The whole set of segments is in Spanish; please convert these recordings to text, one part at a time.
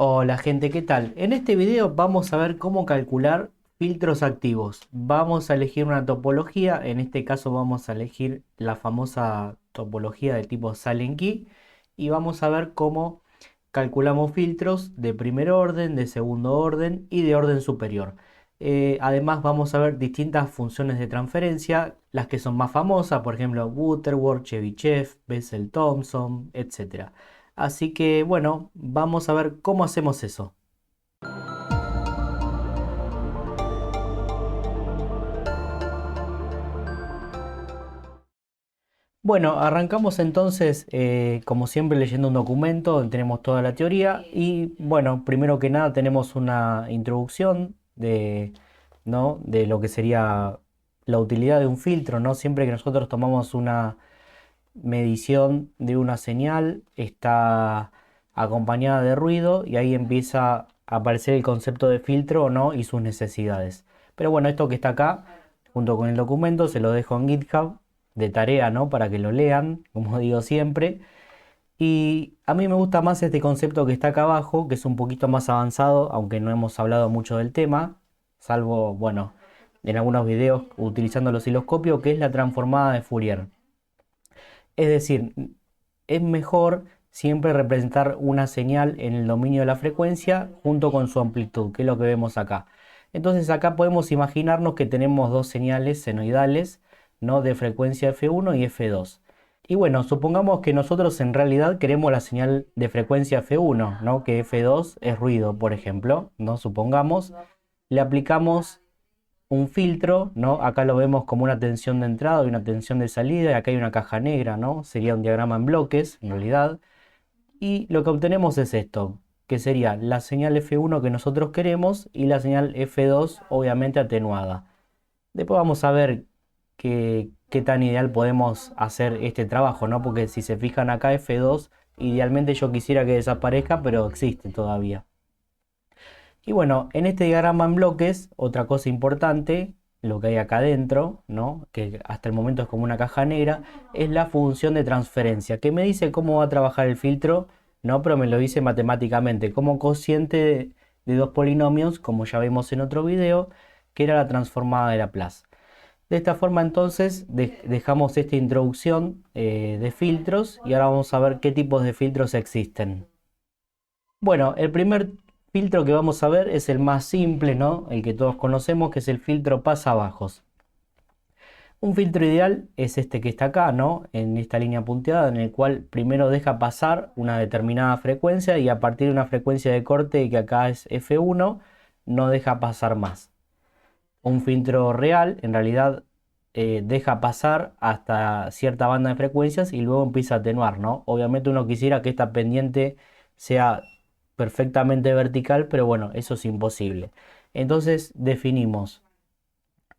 Hola gente, ¿qué tal? En este video vamos a ver cómo calcular filtros activos. Vamos a elegir una topología, en este caso vamos a elegir la famosa topología de tipo Silent Key y vamos a ver cómo calculamos filtros de primer orden, de segundo orden y de orden superior. Además vamos a ver distintas funciones de transferencia, las que son más famosas, por ejemplo Butterworth, Chebyshev, Bessel-Thomson, etc. Así que bueno, vamos a ver cómo hacemos eso. Bueno, arrancamos entonces, como siempre, leyendo un documento donde tenemos toda la teoría y bueno, primero que nada tenemos una introducción ¿no? de lo que sería la utilidad de un filtro, ¿no? Siempre que nosotros tomamos una medición de una señal, está acompañada de ruido y ahí empieza a aparecer el concepto de filtro o no y sus necesidades. Pero bueno, esto que está acá, junto con el documento, se lo dejo en GitHub de tarea, ¿no? Para que lo lean, como digo siempre. Y a mí me gusta más este concepto que está acá abajo, que es un poquito más avanzado, aunque no hemos hablado mucho del tema, salvo, bueno, en algunos videos utilizando el osciloscopio, que es la transformada de Fourier. Es decir, es mejor siempre representar una señal en el dominio de la frecuencia junto con su amplitud, que es lo que vemos acá. Entonces acá podemos imaginarnos que tenemos dos señales senoidales, ¿no? De frecuencia F1 y F2. Y bueno, supongamos que nosotros en realidad queremos la señal de frecuencia F1, ¿no? Que F2 es ruido, por ejemplo, ¿no? Supongamos, le aplicamos un filtro, ¿no? Acá lo vemos como una tensión de entrada y una tensión de salida, y acá hay una caja negra, ¿no? Sería un diagrama en bloques, en realidad. Y lo que obtenemos es esto, que sería la señal F1 que nosotros queremos y la señal F2 obviamente atenuada. Después vamos a ver qué tan ideal podemos hacer este trabajo, ¿no? Porque si se fijan acá F2, idealmente yo quisiera que desaparezca, pero existe todavía. Y bueno, en este diagrama en bloques, otra cosa importante, lo que hay acá adentro, ¿no? Que hasta el momento es como una caja negra, es la función de transferencia, que me dice cómo va a trabajar el filtro, ¿no? Pero me lo dice matemáticamente, como cociente de dos polinomios, como ya vimos en otro video, que era la transformada de Laplace. De esta forma entonces dejamos esta introducción de filtros y ahora vamos a ver qué tipos de filtros existen. Bueno, el primer filtro que vamos a ver es el más simple, ¿no? El que todos conocemos, que es el filtro pasabajos. Un filtro ideal es este que está acá, ¿no? En esta línea punteada, en el cual primero deja pasar una determinada frecuencia y a partir de una frecuencia de corte que acá es F1, no deja pasar más. Un filtro real, en realidad, deja pasar hasta cierta banda de frecuencias y luego empieza a atenuar, ¿no? Obviamente uno quisiera que esta pendiente sea perfectamente vertical, pero bueno, eso es imposible. Entonces definimos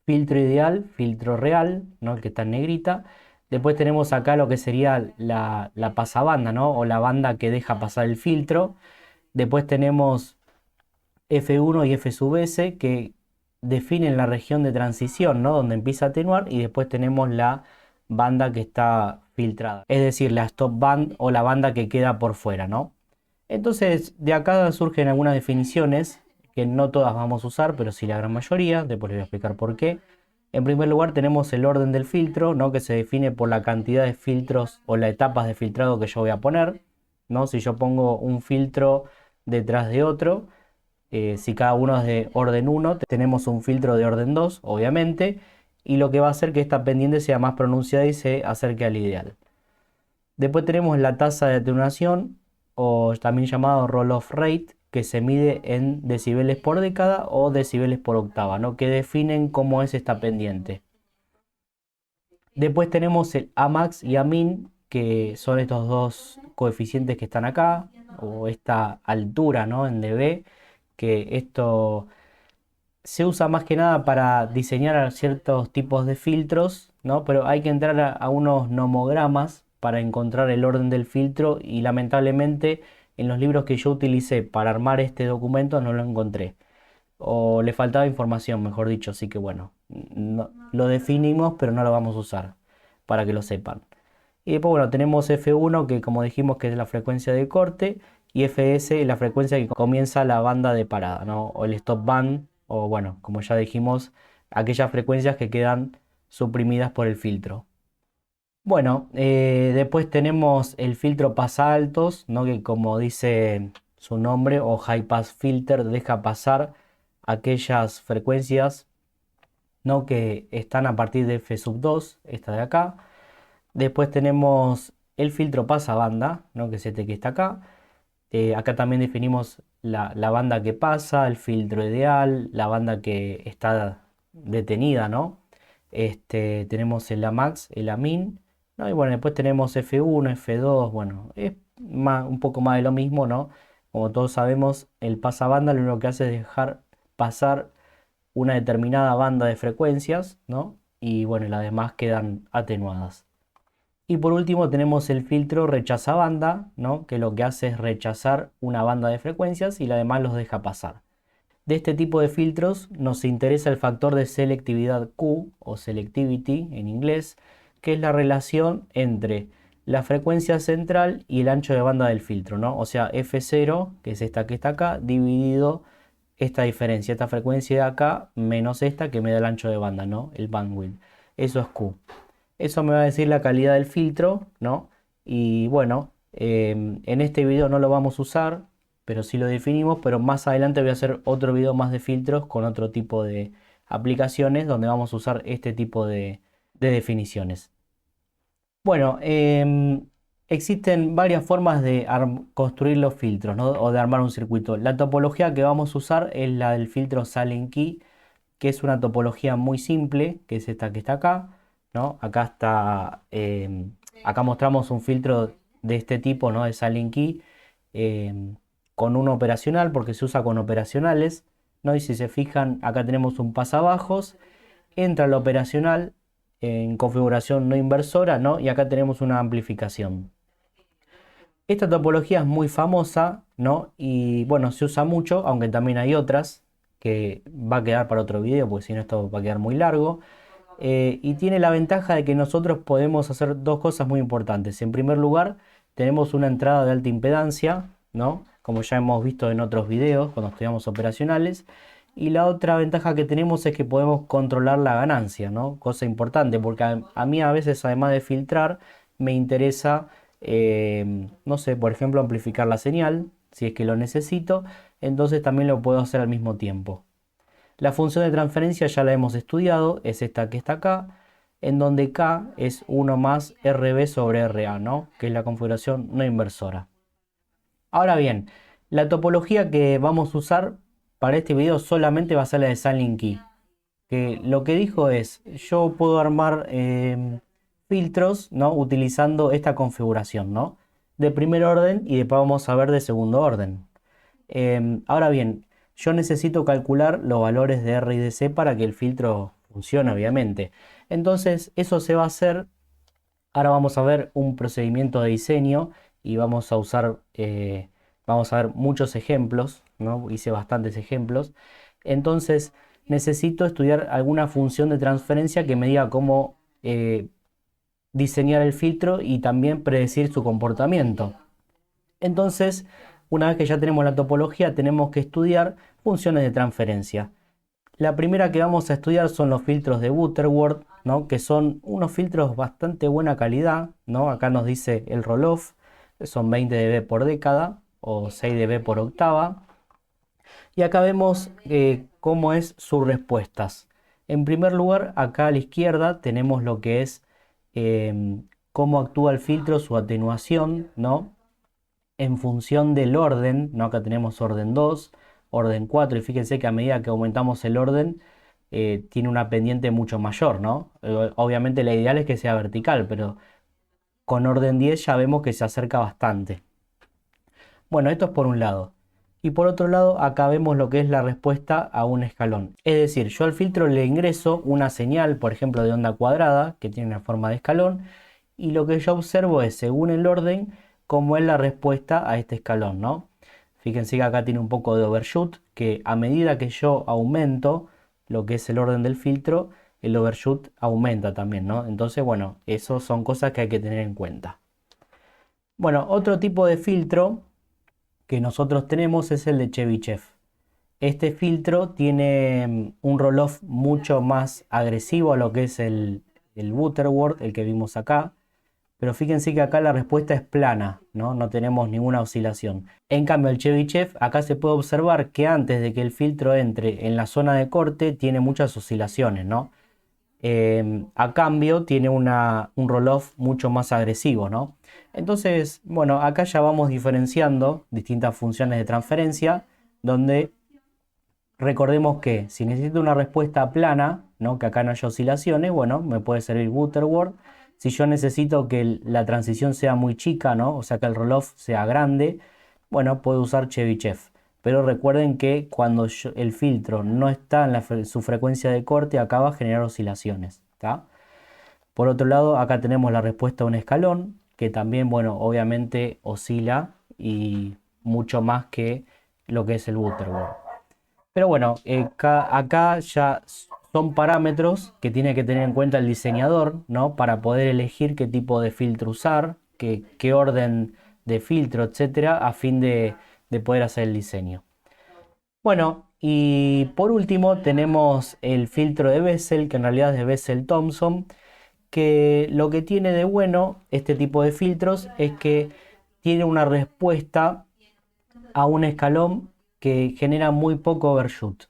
filtro ideal, filtro real, ¿no? El que está en negrita. Después tenemos acá lo que sería la pasabanda, ¿no? O la banda que deja pasar el filtro. Después tenemos F1 y F sub S que definen la región de transición, ¿no? Donde empieza a atenuar y después tenemos la banda que está filtrada, es decir, la stop band o la banda que queda por fuera, ¿no? Entonces, de acá surgen algunas definiciones que no todas vamos a usar, pero sí la gran mayoría, después les voy a explicar por qué. En primer lugar tenemos el orden del filtro, ¿no? Que se define por la cantidad de filtros o las etapas de filtrado que yo voy a poner, ¿no? Si yo pongo un filtro detrás de otro, si cada uno es de orden 1, tenemos un filtro de orden 2, obviamente, y lo que va a hacer que esta pendiente sea más pronunciada y se acerque al ideal. Después tenemos la tasa de atenuación, o también llamado roll-off rate, que se mide en decibeles por década o decibeles por octava, ¿no? Que definen cómo es esta pendiente. Después tenemos el Amax y Amin, que son estos dos coeficientes que están acá, o esta altura, ¿no? En dB, que esto se usa más que nada para diseñar ciertos tipos de filtros, ¿no? Pero hay que entrar a unos nomogramas para encontrar el orden del filtro y lamentablemente en los libros que yo utilicé para armar este documento no lo encontré. O le faltaba información, mejor dicho, así que bueno, lo definimos pero no lo vamos a usar, para que lo sepan. Y después, bueno, tenemos F1 que como dijimos que es la frecuencia de corte y FS es la frecuencia que comienza la banda de parada, ¿no? O el stop band, o bueno, como ya dijimos, aquellas frecuencias que quedan suprimidas por el filtro. Bueno, después tenemos el filtro pasa altos, ¿no? Que como dice su nombre, o high pass filter, deja pasar aquellas frecuencias, ¿no? Que están a partir de F sub 2, esta de acá. Después tenemos el filtro pasabanda, ¿no? Que es este que está acá. Acá también definimos la banda que pasa, el filtro ideal, la banda que está detenida, ¿no? Tenemos el AMAX, el AMIN, ¿no? Y bueno, después tenemos F1, F2, bueno, es un poco más de lo mismo, ¿no? Como todos sabemos, el pasabanda lo único que hace es dejar pasar una determinada banda de frecuencias, ¿no? Y bueno, las demás quedan atenuadas. Y por último tenemos el filtro rechaza banda, ¿no? Que lo que hace es rechazar una banda de frecuencias y la demás los deja pasar. De este tipo de filtros nos interesa el factor de selectividad Q o selectivity en inglés, que es la relación entre la frecuencia central y el ancho de banda del filtro, ¿no? O sea, F0, que es esta que está acá, dividido esta diferencia, esta frecuencia de acá, menos esta que me da el ancho de banda, ¿no? El bandwidth. Eso es Q. Eso me va a decir la calidad del filtro, ¿no? Y bueno, en este video no lo vamos a usar, pero sí lo definimos, pero más adelante voy a hacer otro video más de filtros con otro tipo de aplicaciones donde vamos a usar este tipo de definiciones. Bueno, existen varias formas de construir los filtros, ¿no? O de armar un circuito. La topología que vamos a usar es la del filtro Sallen-Key, que es una topología muy simple, que es esta que está acá, ¿no? Acá está, acá mostramos un filtro de este tipo, ¿no? De Sallen-Key, con un operacional, porque se usa con operacionales, ¿no? Y si se fijan, acá tenemos un pasabajos, entra el operacional en configuración no inversora, ¿no? Y acá tenemos una amplificación. Esta topología es muy famosa, ¿no? Y bueno, se usa mucho, aunque también hay otras que va a quedar para otro video, porque si no esto va a quedar muy largo. Y tiene la ventaja de que nosotros podemos hacer dos cosas muy importantes. En primer lugar, tenemos una entrada de alta impedancia, ¿no? Como ya hemos visto en otros videos cuando estudiamos operacionales. Y la otra ventaja que tenemos es que podemos controlar la ganancia, ¿no? Cosa importante, porque a mí a veces, además de filtrar, me interesa, no sé, por ejemplo, amplificar la señal, si es que lo necesito. Entonces también lo puedo hacer al mismo tiempo. La función de transferencia ya la hemos estudiado, es esta que está acá, en donde K es 1 más RB sobre RA, ¿no? Que es la configuración no inversora. Ahora bien, la topología que vamos a usar para este video solamente va a ser la de Sallen-Key. Que lo que dijo es, yo puedo armar filtros, ¿no? Utilizando esta configuración, ¿no? De primer orden y después vamos a ver de segundo orden. Ahora bien, yo necesito calcular los valores de R y de C para que el filtro funcione, obviamente. Entonces, eso se va a hacer. Ahora vamos a ver un procedimiento de diseño y vamos a ver muchos ejemplos, ¿no? Hice bastantes ejemplos. Entonces, necesito estudiar alguna función de transferencia que me diga cómo diseñar el filtro y también predecir su comportamiento. Entonces, una vez que ya tenemos la topología, tenemos que estudiar funciones de transferencia. La primera que vamos a estudiar son los filtros de Butterworth, ¿no? Que son unos filtros bastante buena calidad, ¿no? Acá nos dice el roll-off, son 20 dB por década o 6 dB por octava. Y acá vemos cómo es sus respuestas. En primer lugar, acá a la izquierda tenemos lo que es cómo actúa el filtro, su atenuación, ¿no? En función del orden, ¿no? Acá tenemos orden 2, orden 4, y fíjense que a medida que aumentamos el orden, tiene una pendiente mucho mayor, ¿no? Obviamente la ideal es que sea vertical, pero con orden 10 ya vemos que se acerca bastante. Bueno, esto es por un lado. Y por otro lado, acá vemos lo que es la respuesta a un escalón. Es decir, yo al filtro le ingreso una señal, por ejemplo, de onda cuadrada, que tiene una forma de escalón, y lo que yo observo es, según el orden, cómo es la respuesta a este escalón, ¿no? Fíjense que acá tiene un poco de overshoot, que a medida que yo aumento lo que es el orden del filtro, el overshoot aumenta también, ¿no? Entonces, bueno, eso son cosas que hay que tener en cuenta. Bueno, otro tipo de filtro que nosotros tenemos es el de Chebyshev. Este filtro tiene un roll-off mucho más agresivo a lo que es el Butterworth, el que vimos acá. Pero fíjense que acá la respuesta es plana, ¿no? No tenemos ninguna oscilación. En cambio, el Chebyshev, acá se puede observar que antes de que el filtro entre en la zona de corte, tiene muchas oscilaciones, ¿no? A cambio, tiene un roll-off mucho más agresivo, ¿no? Entonces, bueno, acá ya vamos diferenciando distintas funciones de transferencia, donde recordemos que si necesito una respuesta plana, ¿no? Que acá no haya oscilaciones, bueno, me puede servir Butterworth. Si yo necesito que la transición sea muy chica, ¿no? O sea, que el roll-off sea grande, bueno, puedo usar Chebyshev. Pero recuerden que cuando el filtro no está en su frecuencia de corte, acá va a generar oscilaciones, ¿tá? Por otro lado, acá tenemos la respuesta a un escalón, que también, bueno, obviamente oscila y mucho más que lo que es el Butterworth. Pero bueno, acá ya son parámetros que tiene que tener en cuenta el diseñador, ¿no? Para poder elegir qué tipo de filtro usar, qué orden de filtro, etcétera, a fin de poder hacer el diseño. Bueno, y por último tenemos el filtro de Bessel, que en realidad es de Bessel-Thomson, que lo que tiene de bueno este tipo de filtros es que tiene una respuesta a un escalón que genera muy poco overshoot.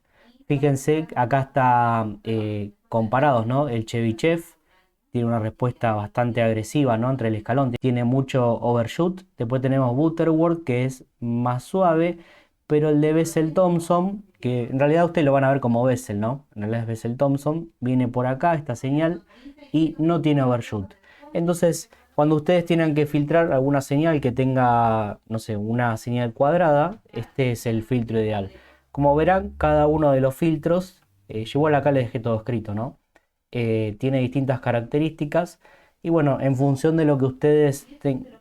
Fíjense, acá está comparados, ¿no? El Chebyshev tiene una respuesta bastante agresiva, ¿no? Entre el escalón tiene mucho overshoot. Después tenemos Butterworth, que es más suave, pero el de Bessel-Thomson, que en realidad ustedes lo van a ver como Bessel, ¿no? En realidad es Bessel-Thomson, viene por acá esta señal y no tiene overshoot. Entonces, cuando ustedes tienen que filtrar alguna señal que tenga, no sé, una señal cuadrada, este es el filtro ideal. Como verán, cada uno de los filtros, yo igual acá les dejé todo escrito, ¿no? Tiene distintas características y bueno, en función de lo que ustedes,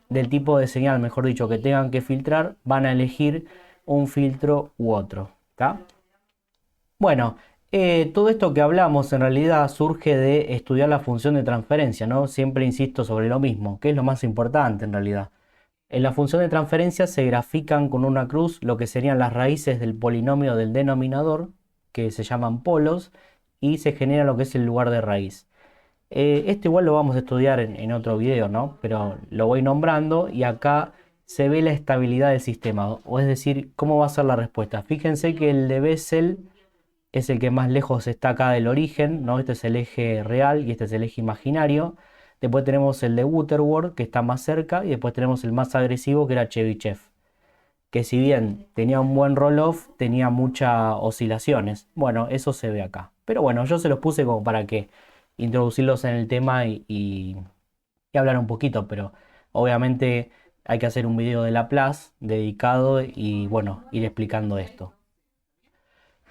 del tipo de señal, mejor dicho, que tengan que filtrar, van a elegir un filtro u otro, ¿tá? Bueno, todo esto que hablamos en realidad surge de estudiar la función de transferencia, ¿no? Siempre insisto sobre lo mismo, que es lo más importante en realidad. En la función de transferencia se grafican con una cruz lo que serían las raíces del polinomio del denominador, que se llaman polos, y se genera lo que es el lugar de raíz. Esto igual lo vamos a estudiar en otro video, ¿no? Pero lo voy nombrando y acá se ve la estabilidad del sistema, o es decir, cómo va a ser la respuesta. Fíjense que el de Bessel es el que más lejos está acá del origen, ¿no? Este es el eje real y este es el eje imaginario. Después tenemos el de Butterworth, que está más cerca, y después tenemos el más agresivo, que era Chebyshev, que si bien tenía un buen roll-off, tenía muchas oscilaciones. Bueno, eso se ve acá. Pero bueno, yo se los puse como para que introducirlos en el tema y hablar un poquito, pero obviamente hay que hacer un video de Laplace dedicado y bueno, ir explicando esto.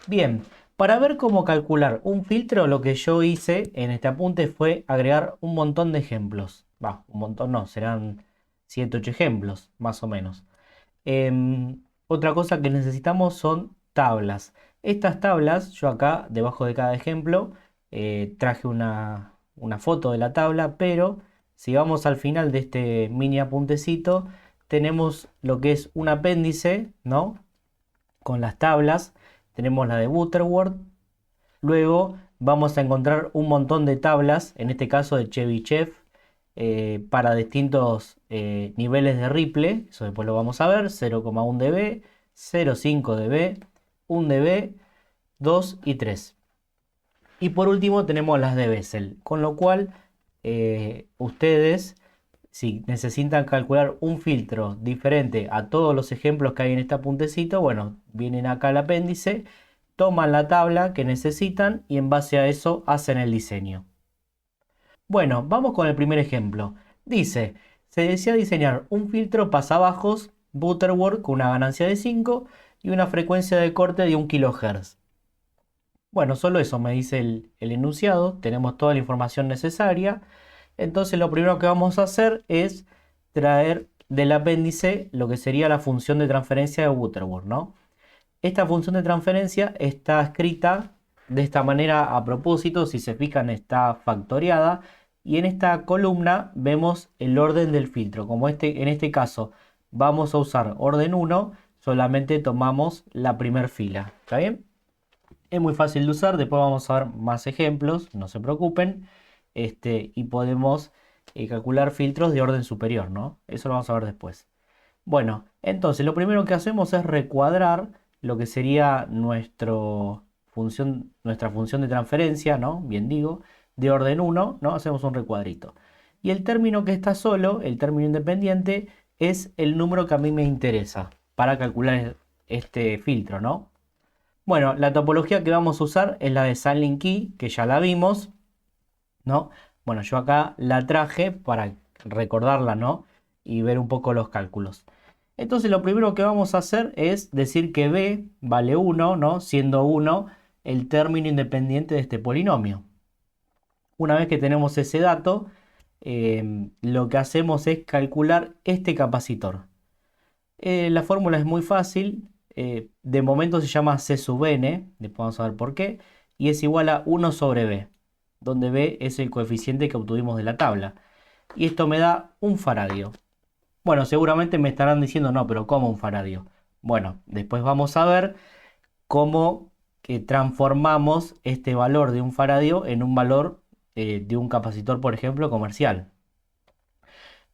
Bien, para ver cómo calcular un filtro, lo que yo hice en este apunte fue agregar un montón de ejemplos. Va, un montón no, serán 7, 8 ejemplos, más o menos. Otra cosa que necesitamos son tablas. Estas tablas, yo acá, debajo de cada ejemplo, traje una foto de la tabla, pero si vamos al final de este mini apuntecito, tenemos lo que es un apéndice, ¿no? Con las tablas. Tenemos la de Butterworth. Luego vamos a encontrar un montón de tablas, en este caso de Chebyshev, para distintos niveles de ripple. Eso después lo vamos a ver. 0,1 dB, 0,5 dB, 1 dB, 2 y 3. Y por último tenemos las de Bessel. Con lo cual ustedes, si necesitan calcular un filtro diferente a todos los ejemplos que hay en este apuntecito, bueno, vienen acá al apéndice, toman la tabla que necesitan y en base a eso hacen el diseño. Bueno, vamos con el primer ejemplo. Dice, se desea diseñar un filtro pasabajos Butterworth con una ganancia de 5 y una frecuencia de corte de 1 kHz. Bueno, solo eso me dice el enunciado, tenemos toda la información necesaria. Entonces lo primero que vamos a hacer es traer del apéndice lo que sería la función de transferencia de Butterworth, ¿no? Esta función de transferencia está escrita de esta manera a propósito, si se fijan está factoriada y en esta columna vemos el orden del filtro. Como en este caso vamos a usar orden 1, solamente tomamos la primera fila. ¿Está bien? Es muy fácil de usar, después vamos a ver más ejemplos, no se preocupen. Y podemos calcular filtros de orden superior, ¿no? Eso lo vamos a ver después. Bueno, entonces lo primero que hacemos es recuadrar lo que sería nuestra función de transferencia, ¿no? Bien digo, de orden 1, ¿no? Hacemos un recuadrito. Y el término que está solo, el término independiente, es el número que a mí me interesa para calcular este filtro, ¿no? Bueno, la topología que vamos a usar es la de Silent Key, que ya la vimos, ¿no? Bueno, yo acá la traje para recordarla, ¿no? Y ver un poco los cálculos. Entonces lo primero que vamos a hacer es decir que b vale 1, ¿no? Siendo 1 el término independiente de este polinomio. Una vez que tenemos ese dato, lo que hacemos es calcular este capacitor. La fórmula es muy fácil. De momento se llama C sub n, después vamos a ver por qué, y es igual a 1 sobre b, donde b es el coeficiente que obtuvimos de la tabla. Y esto me da un faradio. Bueno, seguramente me estarán diciendo, no, pero ¿cómo un faradio? Bueno, después vamos a ver cómo transformamos este valor de un faradio en un valor de un capacitor, por ejemplo, comercial.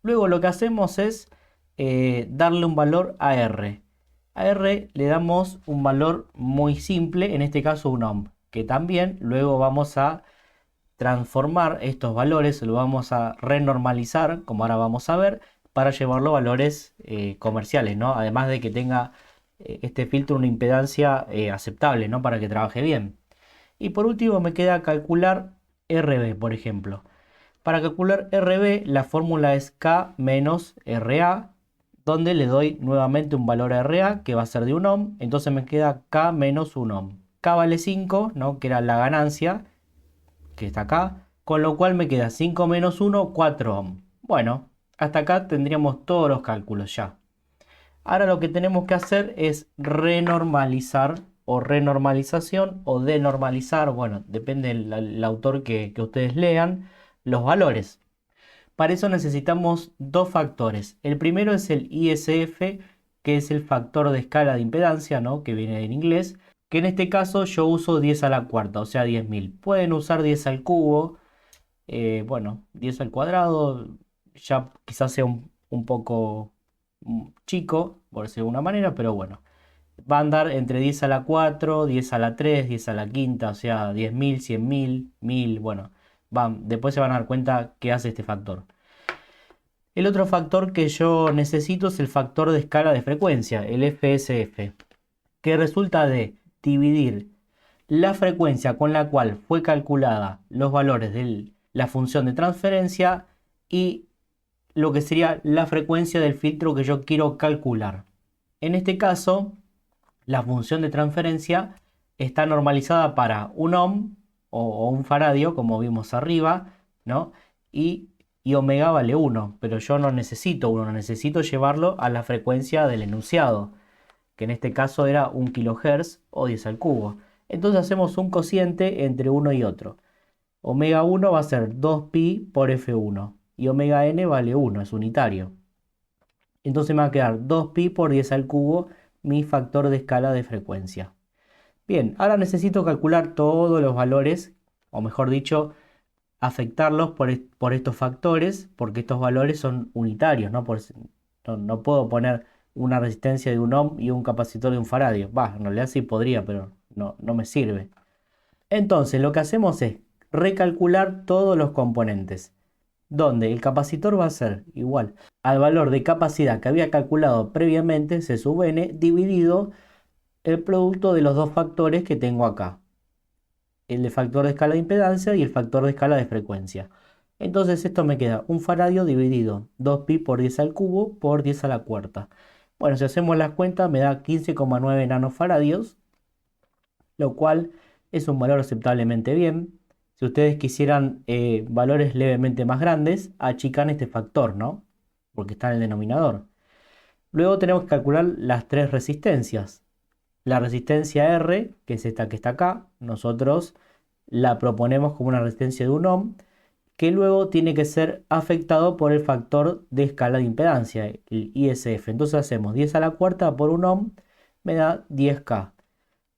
Luego lo que hacemos es darle un valor a R. A R le damos un valor muy simple, en este caso un ohm, que también luego vamos a transformar estos valores, lo vamos a renormalizar, como ahora vamos a ver, para llevarlo a valores comerciales, ¿no? Además de que tenga este filtro una impedancia aceptable, ¿no? Para que trabaje bien. Y por último me queda calcular RB, por ejemplo. Para calcular RB, la fórmula es K menos RA, donde le doy nuevamente un valor a RA, que va a ser de 1 ohm, entonces me queda K menos 1 ohm. K vale 5, ¿no? Que era la ganancia, que está acá, con lo cual me queda 5 menos 1, 4 ohm. Bueno, hasta acá tendríamos todos los cálculos ya. Ahora lo que tenemos que hacer es renormalizar o renormalización o denormalizar, bueno, depende del autor que ustedes lean, los valores. Para eso necesitamos dos factores. El primero es el ISF, que es el factor de escala de impedancia, ¿no? Que viene en inglés, que en este caso yo uso 10 a la cuarta, o sea 10.000. Pueden usar 10 al cubo, bueno, 10 al cuadrado, ya quizás sea un poco chico, por decirlo de alguna manera, pero bueno. Va a andar entre 10 a la 4, 10 a la 3, 10 a la quinta, o sea, 10.000, 100.000, 1.000, bueno. Después se van a dar cuenta qué hace este factor. El otro factor que yo necesito es el factor de escala de frecuencia, el FSF, que resulta de dividir la frecuencia con la cual fue calculada los valores de la función de transferencia y lo que sería la frecuencia del filtro que yo quiero calcular. En este caso, la función de transferencia está normalizada para un ohm o un faradio, como vimos arriba, ¿no? Y omega vale 1, pero yo no necesito 1, necesito llevarlo a la frecuencia del enunciado, que en este caso era 1 kHz o 10 al cubo. Entonces hacemos un cociente entre uno y otro. Omega 1 va a ser 2pi por f1 y omega n vale 1, es unitario. Entonces me va a quedar 2pi por 10 al cubo, mi factor de escala de frecuencia. Bien, ahora necesito calcular todos los valores, o mejor dicho, afectarlos por estos factores, porque estos valores son unitarios, ¿no? No puedo poner una resistencia de un ohm y un capacitor de un faradio. En realidad sí podría, pero no me sirve. Entonces lo que hacemos es recalcular todos los componentes, donde el capacitor va a ser igual al valor de capacidad que había calculado previamente, C sub n, dividido el producto de los dos factores que tengo acá, el de factor de escala de impedancia y el factor de escala de frecuencia. Entonces esto me queda un faradio dividido 2pi por 10 al cubo por 10 a la cuarta. Bueno, si hacemos las cuentas me da 15,9 nanofaradios, lo cual es un valor aceptablemente bien. Si ustedes quisieran valores levemente más grandes, achican este factor, ¿no? Porque está en el denominador. Luego tenemos que calcular las tres resistencias. La resistencia R, que es esta que está acá, nosotros la proponemos como una resistencia de 1 ohm, que luego tiene que ser afectado por el factor de escala de impedancia, el ISF. Entonces hacemos 10 a la cuarta por 1 ohm, me da 10K.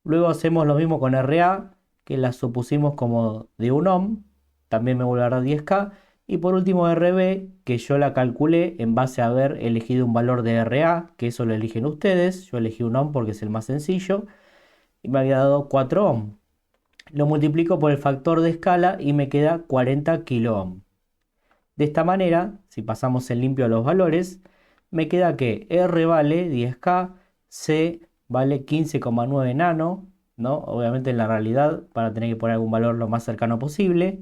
Luego hacemos lo mismo con RA, que la supusimos como de 1 ohm, también me vuelve a dar 10K. Y por último RB, que yo la calculé en base a haber elegido un valor de RA, que eso lo eligen ustedes. Yo elegí 1 ohm porque es el más sencillo, y me había dado 4 ohm. Lo multiplico por el factor de escala y me queda 40 kilo ohm. De esta manera, si pasamos en limpio los valores, me queda que R vale 10K, C vale 15,9 nano, ¿no? Obviamente en la realidad para tener que poner algún valor lo más cercano posible,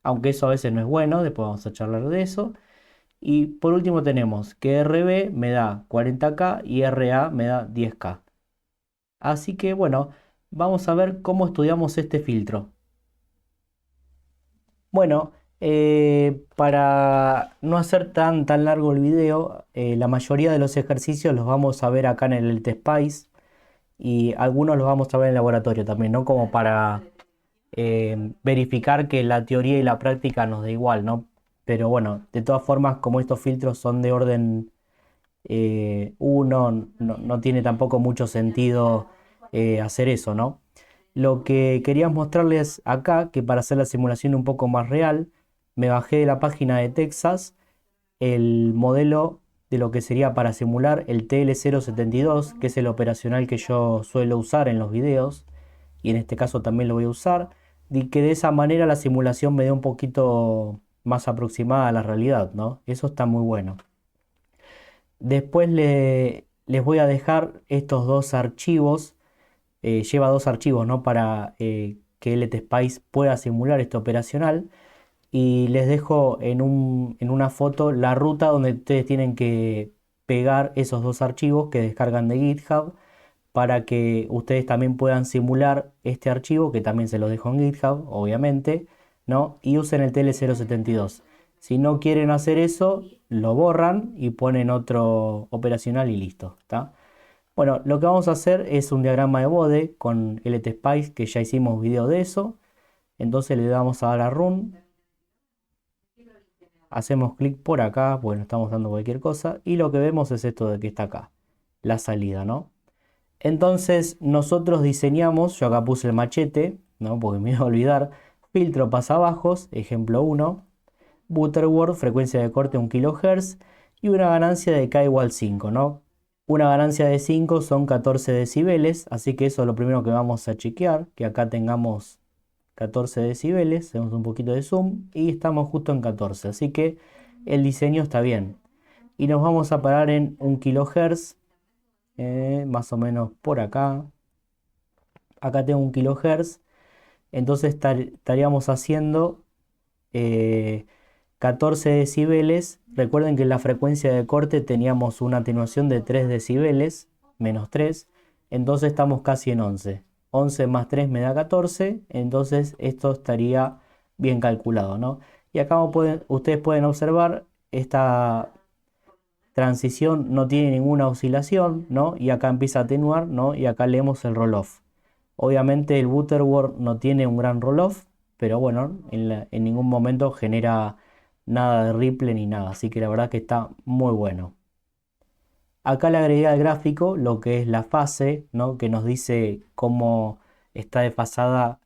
aunque eso a veces no es bueno, después vamos a charlar de eso. Y por último tenemos que RB me da 40K y RA me da 10K. Así que bueno, vamos a ver cómo estudiamos este filtro. Bueno, para no hacer tan largo el video, la mayoría de los ejercicios los vamos a ver acá en el TestSpice y algunos los vamos a ver en el laboratorio también, ¿no? Como para verificar que la teoría y la práctica nos da igual, ¿no? Pero bueno, de todas formas, como estos filtros son de orden 1, no tiene tampoco mucho sentido hacer eso, ¿no? Lo que quería mostrarles acá, que para hacer la simulación un poco más real, me bajé de la página de Texas el modelo de lo que sería para simular el TL072, que es el operacional que yo suelo usar en los videos, y en este caso también lo voy a usar, y que de esa manera la simulación me dé un poquito más aproximada a la realidad, ¿no? Eso está muy bueno. Después les voy a dejar estos dos archivos, lleva dos archivos, ¿no? Para que LTSpice pueda simular este operacional. Y les dejo en una foto la ruta donde ustedes tienen que pegar esos dos archivos que descargan de GitHub para que ustedes también puedan simular este archivo, que también se lo dejo en GitHub, obviamente, ¿no? Y usen el TL072. Si no quieren hacer eso, lo borran y ponen otro operacional y listo, ¿está? Bueno, lo que vamos a hacer es un diagrama de Bode con LTSpice, que ya hicimos video de eso. Entonces le damos a dar a Run, hacemos clic por acá, bueno, estamos dando cualquier cosa, y lo que vemos es esto de que está acá, la salida, ¿no? Entonces nosotros diseñamos, yo acá puse el machete, ¿no? Porque me iba a olvidar, filtro pasabajos, ejemplo 1, Butterworth, frecuencia de corte 1 kHz y una ganancia de K igual 5, ¿no? Una ganancia de 5 son 14 decibeles, así que eso es lo primero que vamos a chequear, que acá tengamos 14 decibeles, hacemos un poquito de zoom y estamos justo en 14, así que el diseño está bien. Y nos vamos a parar en 1 kHz, más o menos por acá. Acá tengo 1 kHz, entonces estaríamos haciendo 14 decibeles. Recuerden que en la frecuencia de corte teníamos una atenuación de 3 decibeles, menos 3, entonces estamos casi en 11. 11 más 3 me da 14, entonces esto estaría bien calculado, ¿no? Y acá ustedes pueden observar esta transición no tiene ninguna oscilación, ¿no? Y acá empieza a atenuar, ¿no? Y acá leemos el roll-off. Obviamente el Butterworth no tiene un gran roll-off, pero bueno, en ningún momento genera nada de ripple ni nada, así que la verdad que está muy bueno. Acá le agregué al gráfico lo que es la fase, ¿no? Que nos dice cómo está desfasada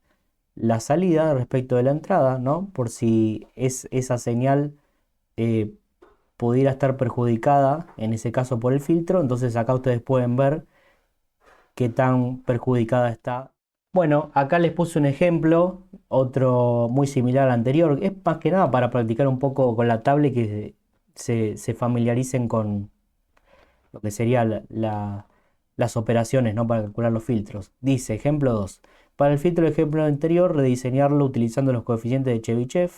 la salida respecto de la entrada, ¿no? Por si esa señal eh, pudiera estar perjudicada, en ese caso por el filtro, entonces acá ustedes pueden ver qué tan perjudicada está. Bueno, acá les puse un ejemplo, otro muy similar al anterior. Es más que nada para practicar un poco con la tablet y que se familiaricen con lo que serían las operaciones, ¿no? Para calcular los filtros. Dice, ejemplo 2. Para el filtro de ejemplo anterior, rediseñarlo utilizando los coeficientes de Chebyshev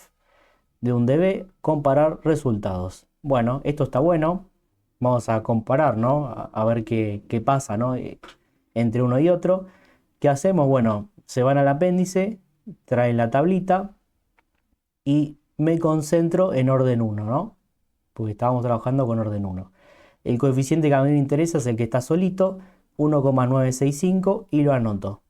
de un dB, comparar resultados. Bueno, esto está bueno. Vamos a comparar, ¿no? A ver qué pasa, ¿no? Entre uno y otro. ¿Qué hacemos? Bueno, se van al apéndice, traen la tablita y me concentro en orden 1, ¿no? Porque estábamos trabajando con orden 1. El coeficiente que a mí me interesa es el que está solito, 1,965, y lo anoto.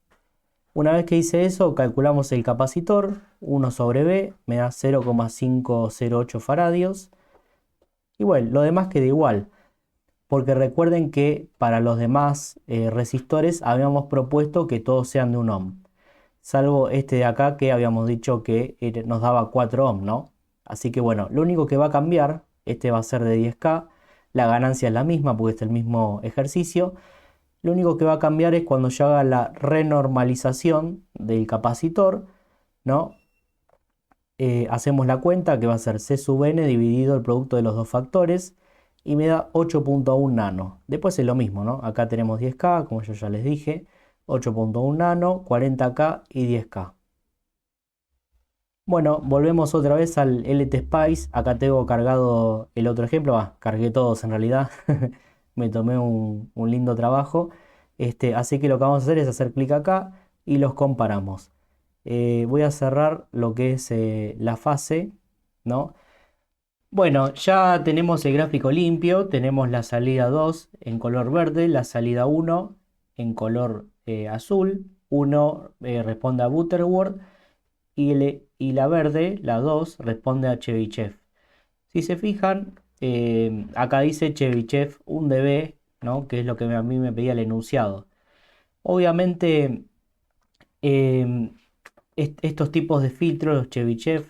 Una vez que hice eso, calculamos el capacitor, 1 sobre B, me da 0,508 faradios. Y bueno, lo demás queda igual, porque recuerden que para los demás resistores habíamos propuesto que todos sean de 1 ohm, salvo este de acá que habíamos dicho que nos daba 4 ohm, ¿no? Así que bueno, lo único que va a cambiar, este va a ser de 10K, la ganancia es la misma porque es el mismo ejercicio. Lo único que va a cambiar es cuando yo haga la renormalización del capacitor, ¿no? Hacemos la cuenta que va a ser C sub n dividido el producto de los dos factores y me da 8,1 nano. Después es lo mismo, ¿no? Acá tenemos 10K, como yo ya les dije, 8,1 nano, 40K y 10K. Bueno, volvemos otra vez al LT Spice. Acá tengo cargado el otro ejemplo. Cargué todos en realidad. Me tomé un lindo trabajo. Así que lo que vamos a hacer es hacer clic acá y los comparamos. Voy a cerrar lo que es la fase, ¿no? Bueno, ya tenemos el gráfico limpio. Tenemos la salida 2 en color verde, la salida 1 en color azul. 1 responde a Butterworth y la verde, la 2, responde a Chebyshev. Si se fijan, acá dice Chebyshev 1 dB, ¿no? Que es lo que a mí me pedía el enunciado. Obviamente, em, estos tipos de filtros, los Chebyshev,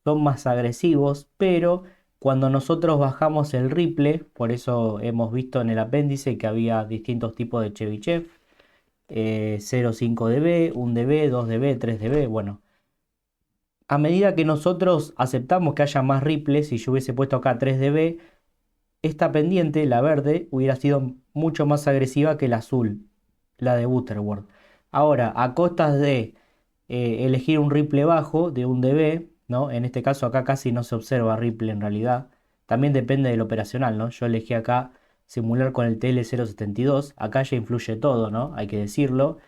son más agresivos, pero cuando nosotros bajamos el ripple, por eso hemos visto en el apéndice que había distintos tipos de Chebyshev, 0,5 dB, 1 dB, 2 dB, 3 dB, bueno. A medida que nosotros aceptamos que haya más ripple, si yo hubiese puesto acá 3 dB, esta pendiente, la verde, hubiera sido mucho más agresiva que la azul, la de Butterworth. Ahora, a costas de elegir un ripple bajo de 1 dB, ¿no? En este caso acá casi no se observa ripple en realidad. También depende del operacional, ¿no? Yo elegí acá simular con el TL072. Acá ya influye todo, ¿no? Hay que decirlo.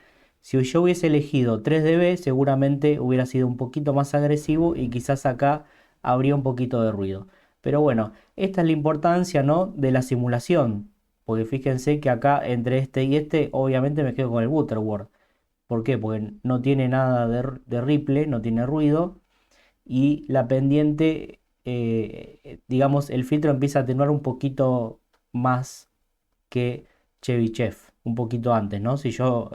Si yo hubiese elegido 3 dB, seguramente hubiera sido un poquito más agresivo y quizás acá habría un poquito de ruido. Pero bueno, esta es la importancia, ¿no? De la simulación. Porque fíjense que acá entre este y este, obviamente me quedo con el Butterworth. ¿Por qué? Porque no tiene nada de ripple, no tiene ruido. Y la pendiente, digamos, el filtro empieza a atenuar un poquito más que Chebyshev, un poquito antes, ¿no? Si yo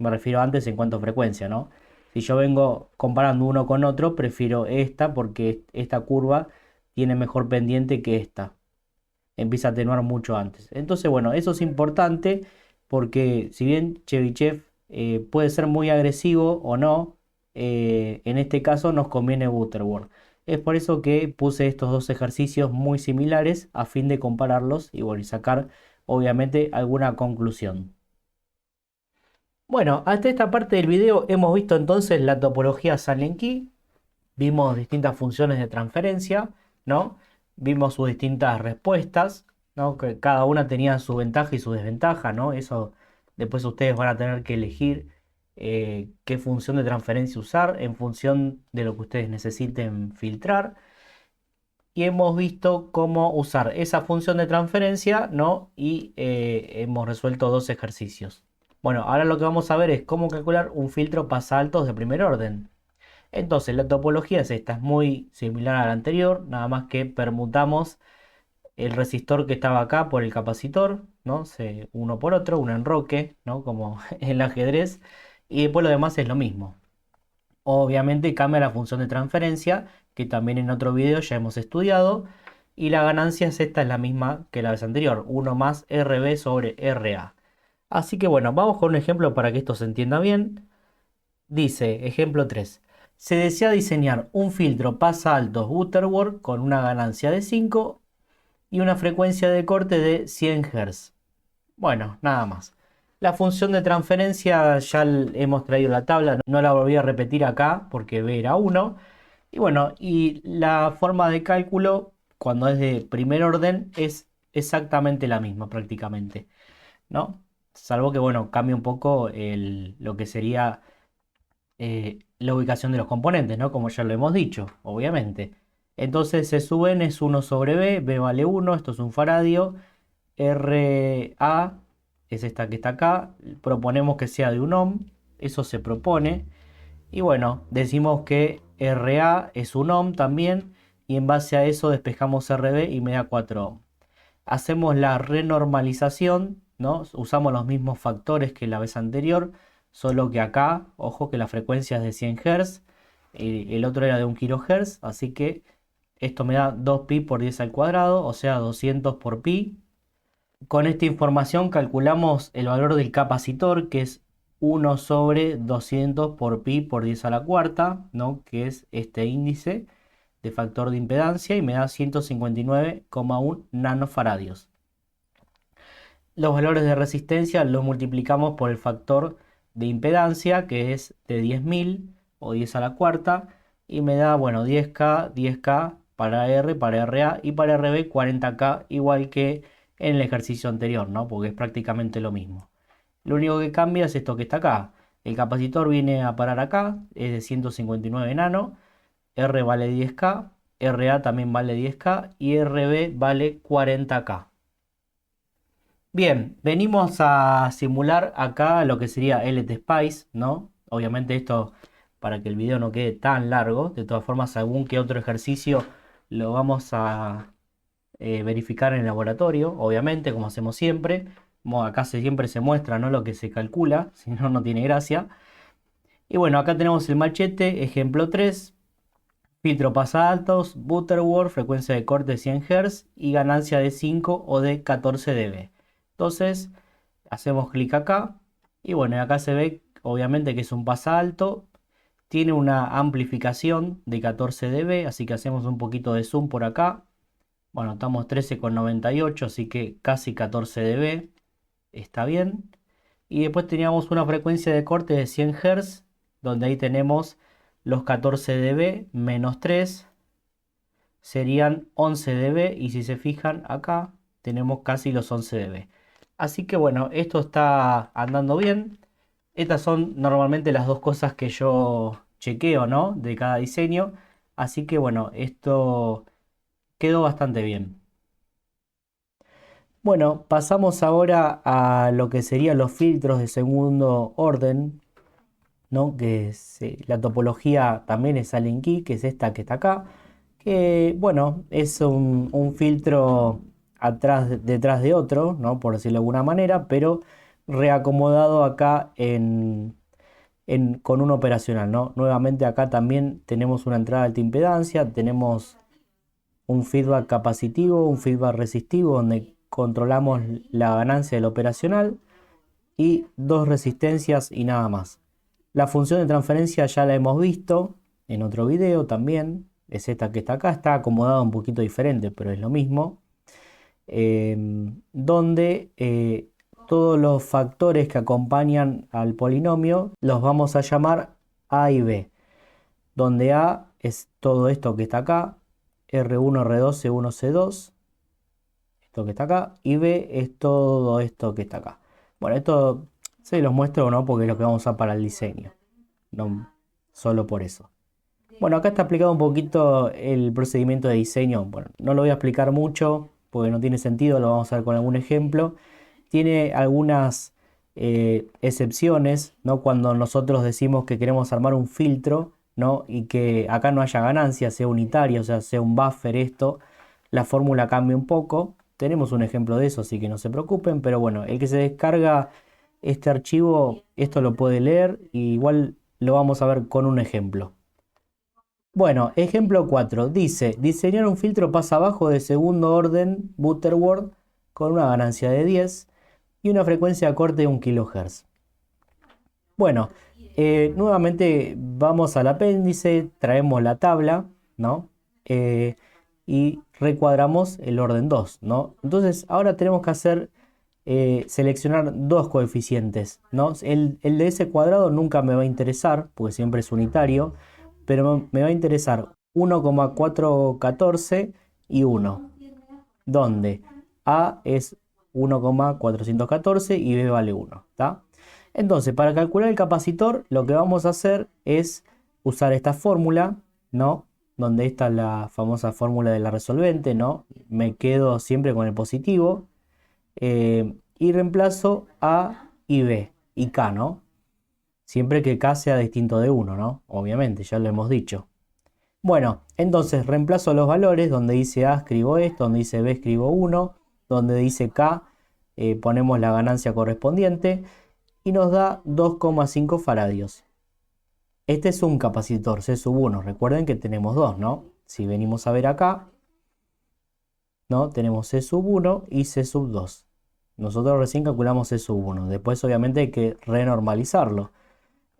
me refiero antes en cuanto a frecuencia, ¿no? Si yo vengo comparando uno con otro, prefiero esta porque esta curva tiene mejor pendiente que esta. Empieza a atenuar mucho antes. Entonces, bueno, eso es importante porque si bien Chebyshev puede ser muy agresivo o no, en este caso nos conviene Butterworth. Es por eso que puse estos dos ejercicios muy similares a fin de compararlos y bueno, y sacar obviamente alguna conclusión. Bueno, hasta esta parte del video hemos visto entonces la topología Silent Key, vimos distintas funciones de transferencia, ¿no? Vimos sus distintas respuestas, ¿no? Que cada una tenía su ventaja y su desventaja, ¿no? Eso después ustedes van a tener que elegir qué función de transferencia usar en función de lo que ustedes necesiten filtrar. Y hemos visto cómo usar esa función de transferencia, ¿no? Y hemos resuelto dos ejercicios. Bueno, ahora lo que vamos a ver es cómo calcular un filtro pasaltos de primer orden. Entonces, la topología es esta, es muy similar a la anterior, nada más que permutamos el resistor que estaba acá por el capacitor, ¿no? Uno por otro, un enroque, ¿no? Como en el ajedrez, y después lo demás es lo mismo. Obviamente cambia la función de transferencia, que también en otro video ya hemos estudiado, y la ganancia es esta, es la misma que la vez anterior, 1 más RB sobre RA. Así que bueno, vamos con un ejemplo para que esto se entienda bien. Dice, ejemplo 3. Se desea diseñar un filtro pasa altos Butterworth con una ganancia de 5 y una frecuencia de corte de 100 Hz. Bueno, nada más. La función de transferencia ya hemos traído la tabla, no la volví a repetir acá porque B era 1. Y bueno, y la forma de cálculo cuando es de primer orden es exactamente la misma prácticamente, ¿no? Salvo que, bueno, cambia un poco lo que sería la ubicación de los componentes, ¿no? Como ya lo hemos dicho, obviamente. Entonces C sub n es 1 sobre B, B vale 1, esto es un faradio, RA es esta que está acá, proponemos que sea de 1 ohm, eso se propone. Y bueno, decimos que RA es un ohm también, y en base a eso despejamos RB y me da 4 ohm. Hacemos la renormalización, ¿no? Usamos los mismos factores que la vez anterior, solo que acá, ojo que la frecuencia es de 100 Hz, el otro era de 1 kHz, así que esto me da 2pi por 10 al cuadrado, o sea 200 por pi. Con esta información calculamos el valor del capacitor, que es 1 sobre 200 por pi por 10 a la cuarta, ¿no? Que es este índice de factor de impedancia, y me da 159,1 nanofaradios. Los valores de resistencia los multiplicamos por el factor de impedancia, que es de 10.000 o 10 a la cuarta, y me da, bueno, 10K, 10K para R, para RA, y para RB 40K, igual que en el ejercicio anterior, ¿no? Porque es prácticamente lo mismo. Lo único que cambia es esto que está acá. El capacitor viene a parar acá, es de 159 nano, R vale 10K, RA también vale 10K y RB vale 40K. Bien, venimos a simular acá lo que sería LT Spice, ¿no? Obviamente esto para que el video no quede tan largo. De todas formas, algún que otro ejercicio lo vamos a verificar en el laboratorio, obviamente, como hacemos siempre. Acá siempre se muestra, ¿no? Lo que se calcula, si no, no tiene gracia. Y bueno, acá tenemos el machete, ejemplo 3. Filtro pasa altos, Butterworth, frecuencia de corte 100 Hz y ganancia de 5 o de 14 dB. Entonces, hacemos clic acá y bueno, acá se ve obviamente que es un pasa alto. Tiene una amplificación de 14 dB, así que hacemos un poquito de zoom por acá. Bueno, estamos 13,98, así que casi 14 dB. Está bien. Y después teníamos una frecuencia de corte de 100 Hz, donde ahí tenemos los 14 dB menos 3 serían 11 dB, y si se fijan acá tenemos casi los 11 dB. Así que bueno, esto está andando bien. Estas son normalmente las dos cosas que yo chequeo, ¿no? De cada diseño. Así que bueno, esto quedó bastante bien. Bueno, pasamos ahora a lo que serían los filtros de segundo orden, ¿no? La topología también es Allen Key, que es esta que está acá, que bueno, es un filtro detrás de otro, ¿no? Por decirlo de alguna manera, pero reacomodado acá con un operacional, ¿no? Nuevamente acá también tenemos una entrada de alta impedancia, tenemos un feedback capacitivo, un feedback resistivo, donde controlamos la ganancia del operacional, y dos resistencias y nada más. La función de transferencia ya la hemos visto en otro video también. Es esta que está acá, está acomodada un poquito diferente, pero es lo mismo. Donde todos los factores que acompañan al polinomio los vamos a llamar A y B. Donde A es todo esto que está acá, R1, R2, C1, C2, esto que está acá, y B es todo esto que está acá. Bueno, esto se los muestro, ¿no? Porque es lo que vamos a usar para el diseño, no solo por eso. Bueno, acá está explicado un poquito el procedimiento de diseño. Bueno, no lo voy a explicar mucho porque no tiene sentido, lo vamos a ver con algún ejemplo. Tiene algunas excepciones, ¿no? Cuando nosotros decimos que queremos armar un filtro, ¿no? Y que acá no haya ganancia, sea unitario, o sea, sea un buffer esto, la fórmula cambia un poco. Tenemos un ejemplo de eso, así que no se preocupen, pero bueno, el que se descarga este archivo, esto lo puede leer, y igual lo vamos a ver con un ejemplo. Bueno, ejemplo 4. Dice, diseñar un filtro pasa bajo de segundo orden Butterworth con una ganancia de 10 y una frecuencia de corte de 1 kHz. Bueno, nuevamente vamos al apéndice, traemos la tabla, ¿no? Y recuadramos el orden 2, ¿no? Entonces ahora tenemos que seleccionar dos coeficientes, ¿no? El de ese cuadrado nunca me va a interesar, porque siempre es unitario, pero me va a interesar 1,414 y 1, donde A es 1,414 y B vale 1, ¿está? Entonces, para calcular el capacitor, lo que vamos a hacer es usar esta fórmula, ¿no? Donde está la famosa fórmula de la resolvente, ¿no? Me quedo siempre con el positivo, y reemplazo A y B y K, ¿no? Siempre que K sea distinto de 1, ¿no? Obviamente, ya lo hemos dicho. Bueno, entonces reemplazo los valores, donde dice A escribo esto, donde dice B escribo 1, donde dice K ponemos la ganancia correspondiente y nos da 2,5 faradios. Este es un capacitor C sub 1, recuerden que tenemos dos, ¿no? Si venimos a ver acá, ¿no? Tenemos C sub 1 y C sub 2. Nosotros recién calculamos C sub 1, después obviamente hay que renormalizarlo.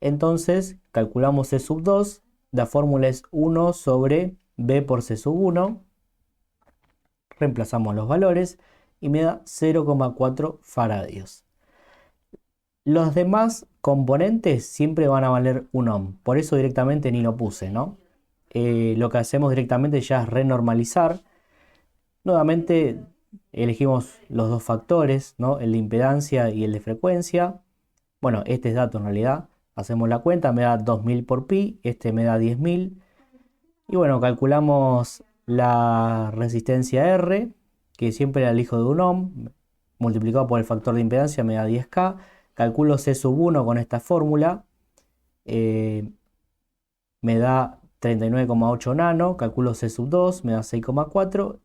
Entonces calculamos C sub 2, la fórmula es 1 sobre B por C sub 1, reemplazamos los valores y me da 0,4 faradios. Los demás componentes siempre van a valer 1 ohm, por eso directamente ni lo puse, ¿no? Lo que hacemos directamente ya es renormalizar. Nuevamente elegimos los dos factores, ¿no? El de impedancia y el de frecuencia. Bueno, este es dato en realidad. Hacemos la cuenta, me da 2000 por pi, este me da 10.000. Y bueno, calculamos la resistencia R, que siempre la elijo de 1 ohm, multiplicado por el factor de impedancia me da 10K. Calculo C sub 1 con esta fórmula, me da 39,8 nano. Calculo C sub 2, me da 6,4.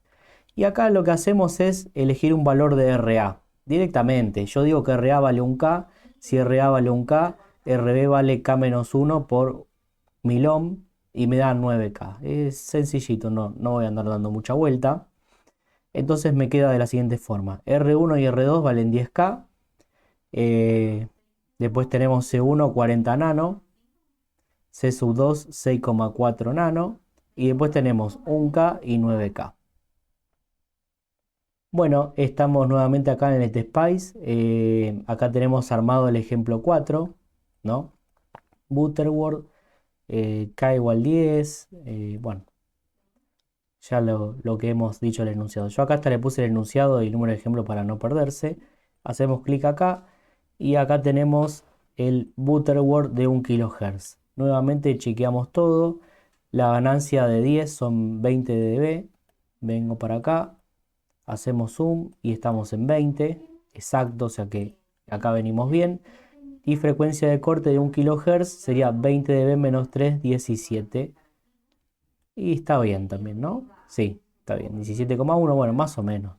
Y acá lo que hacemos es elegir un valor de RA directamente. Yo digo que RA vale 1K. Si RA vale 1K, RB vale K menos 1 por 1000 ohm y me da 9K. Es sencillito, no voy a andar dando mucha vuelta. Entonces me queda de la siguiente forma. R1 y R2 valen 10K. Después tenemos C1 40 nano. C sub 2 6,4 nano. Y después tenemos 1K y 9K. Bueno, estamos nuevamente acá en el SPICE. Acá tenemos armado el ejemplo 4, ¿no? Butterworth, K igual 10. Bueno, ya lo que hemos dicho el enunciado. Yo acá hasta le puse el enunciado y el número de ejemplo para no perderse. Hacemos clic acá y acá tenemos el Butterworth de 1 kHz. Nuevamente chequeamos todo. La ganancia de 10 son 20 dB. Vengo para acá. Hacemos zoom y estamos en 20, exacto, o sea que acá venimos bien. Y frecuencia de corte de 1 kHz sería 20 dB menos 3, 17. Y está bien también, ¿no? Sí, está bien, 17,1, bueno, más o menos.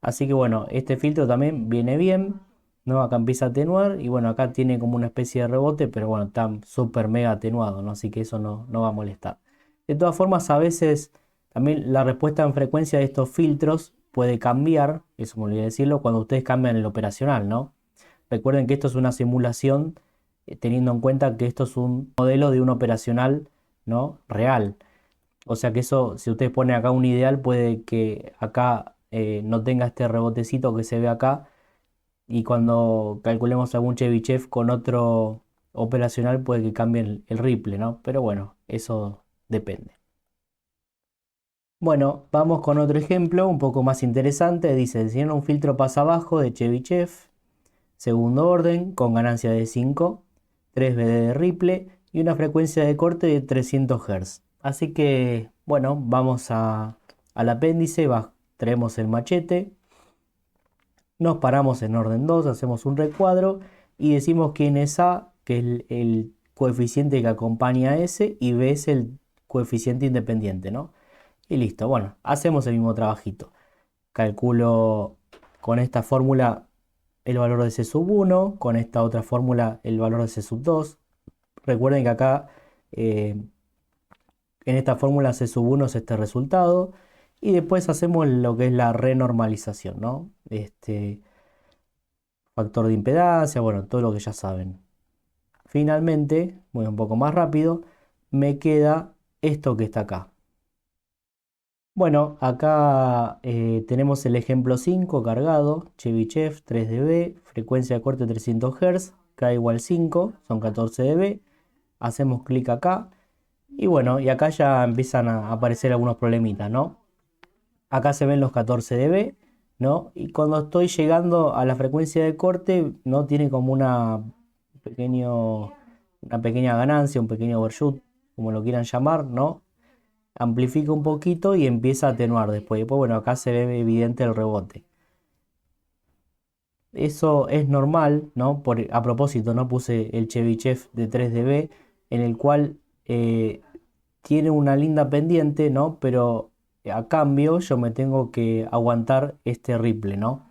Así que bueno, este filtro también viene bien, ¿no? Acá empieza a atenuar y bueno, acá tiene como una especie de rebote, pero bueno, está súper mega atenuado, ¿no? Así que eso no va a molestar. De todas formas, a veces también la respuesta en frecuencia de estos filtros puede cambiar, eso me olvidé decirlo, cuando ustedes cambian el operacional, ¿no? Recuerden que esto es una simulación, teniendo en cuenta que esto es un modelo de un operacional, ¿no? Real. O sea que eso, si ustedes ponen acá un ideal, puede que acá no tenga este rebotecito que se ve acá. Y cuando calculemos algún Chebyshev con otro operacional, puede que cambie el ripple, ¿no? Pero bueno, eso depende. Bueno, vamos con otro ejemplo un poco más interesante. Dice, diseñar un filtro pasa abajo de Chebyshev, segundo orden, con ganancia de 5, 3 BD de ripple y una frecuencia de corte de 300 Hz. Así que, bueno, vamos al apéndice, traemos el machete, nos paramos en orden 2, hacemos un recuadro y decimos quién es A, que es el coeficiente que acompaña a S, y B es el coeficiente independiente, ¿no? Y listo, bueno, hacemos el mismo trabajito. Calculo con esta fórmula el valor de C sub 1, con esta otra fórmula el valor de C sub 2. Recuerden que acá eh, en esta fórmula C sub 1 es este resultado. Y después hacemos lo que es la renormalización, ¿no? Factor de impedancia, bueno, todo lo que ya saben. Finalmente, voy un poco más rápido, me queda esto que está acá. Bueno, acá tenemos el ejemplo 5 cargado, Chebyshev 3 dB, frecuencia de corte 300 Hz, K igual 5, son 14 dB. Hacemos clic acá y bueno, y acá ya empiezan a aparecer algunos problemitas, ¿no? Acá se ven los 14 dB, ¿no? Y cuando estoy llegando a la frecuencia de corte, ¿no? Tiene como una pequeña ganancia, un pequeño overshoot, como lo quieran llamar, ¿no? Amplifica un poquito y empieza a atenuar después. Después, bueno, acá se ve evidente el rebote. Eso es normal, ¿no? A propósito, no puse el Chebyshev de 3dB, en el cual tiene una linda pendiente, ¿no? Pero a cambio yo me tengo que aguantar este ripple, ¿no?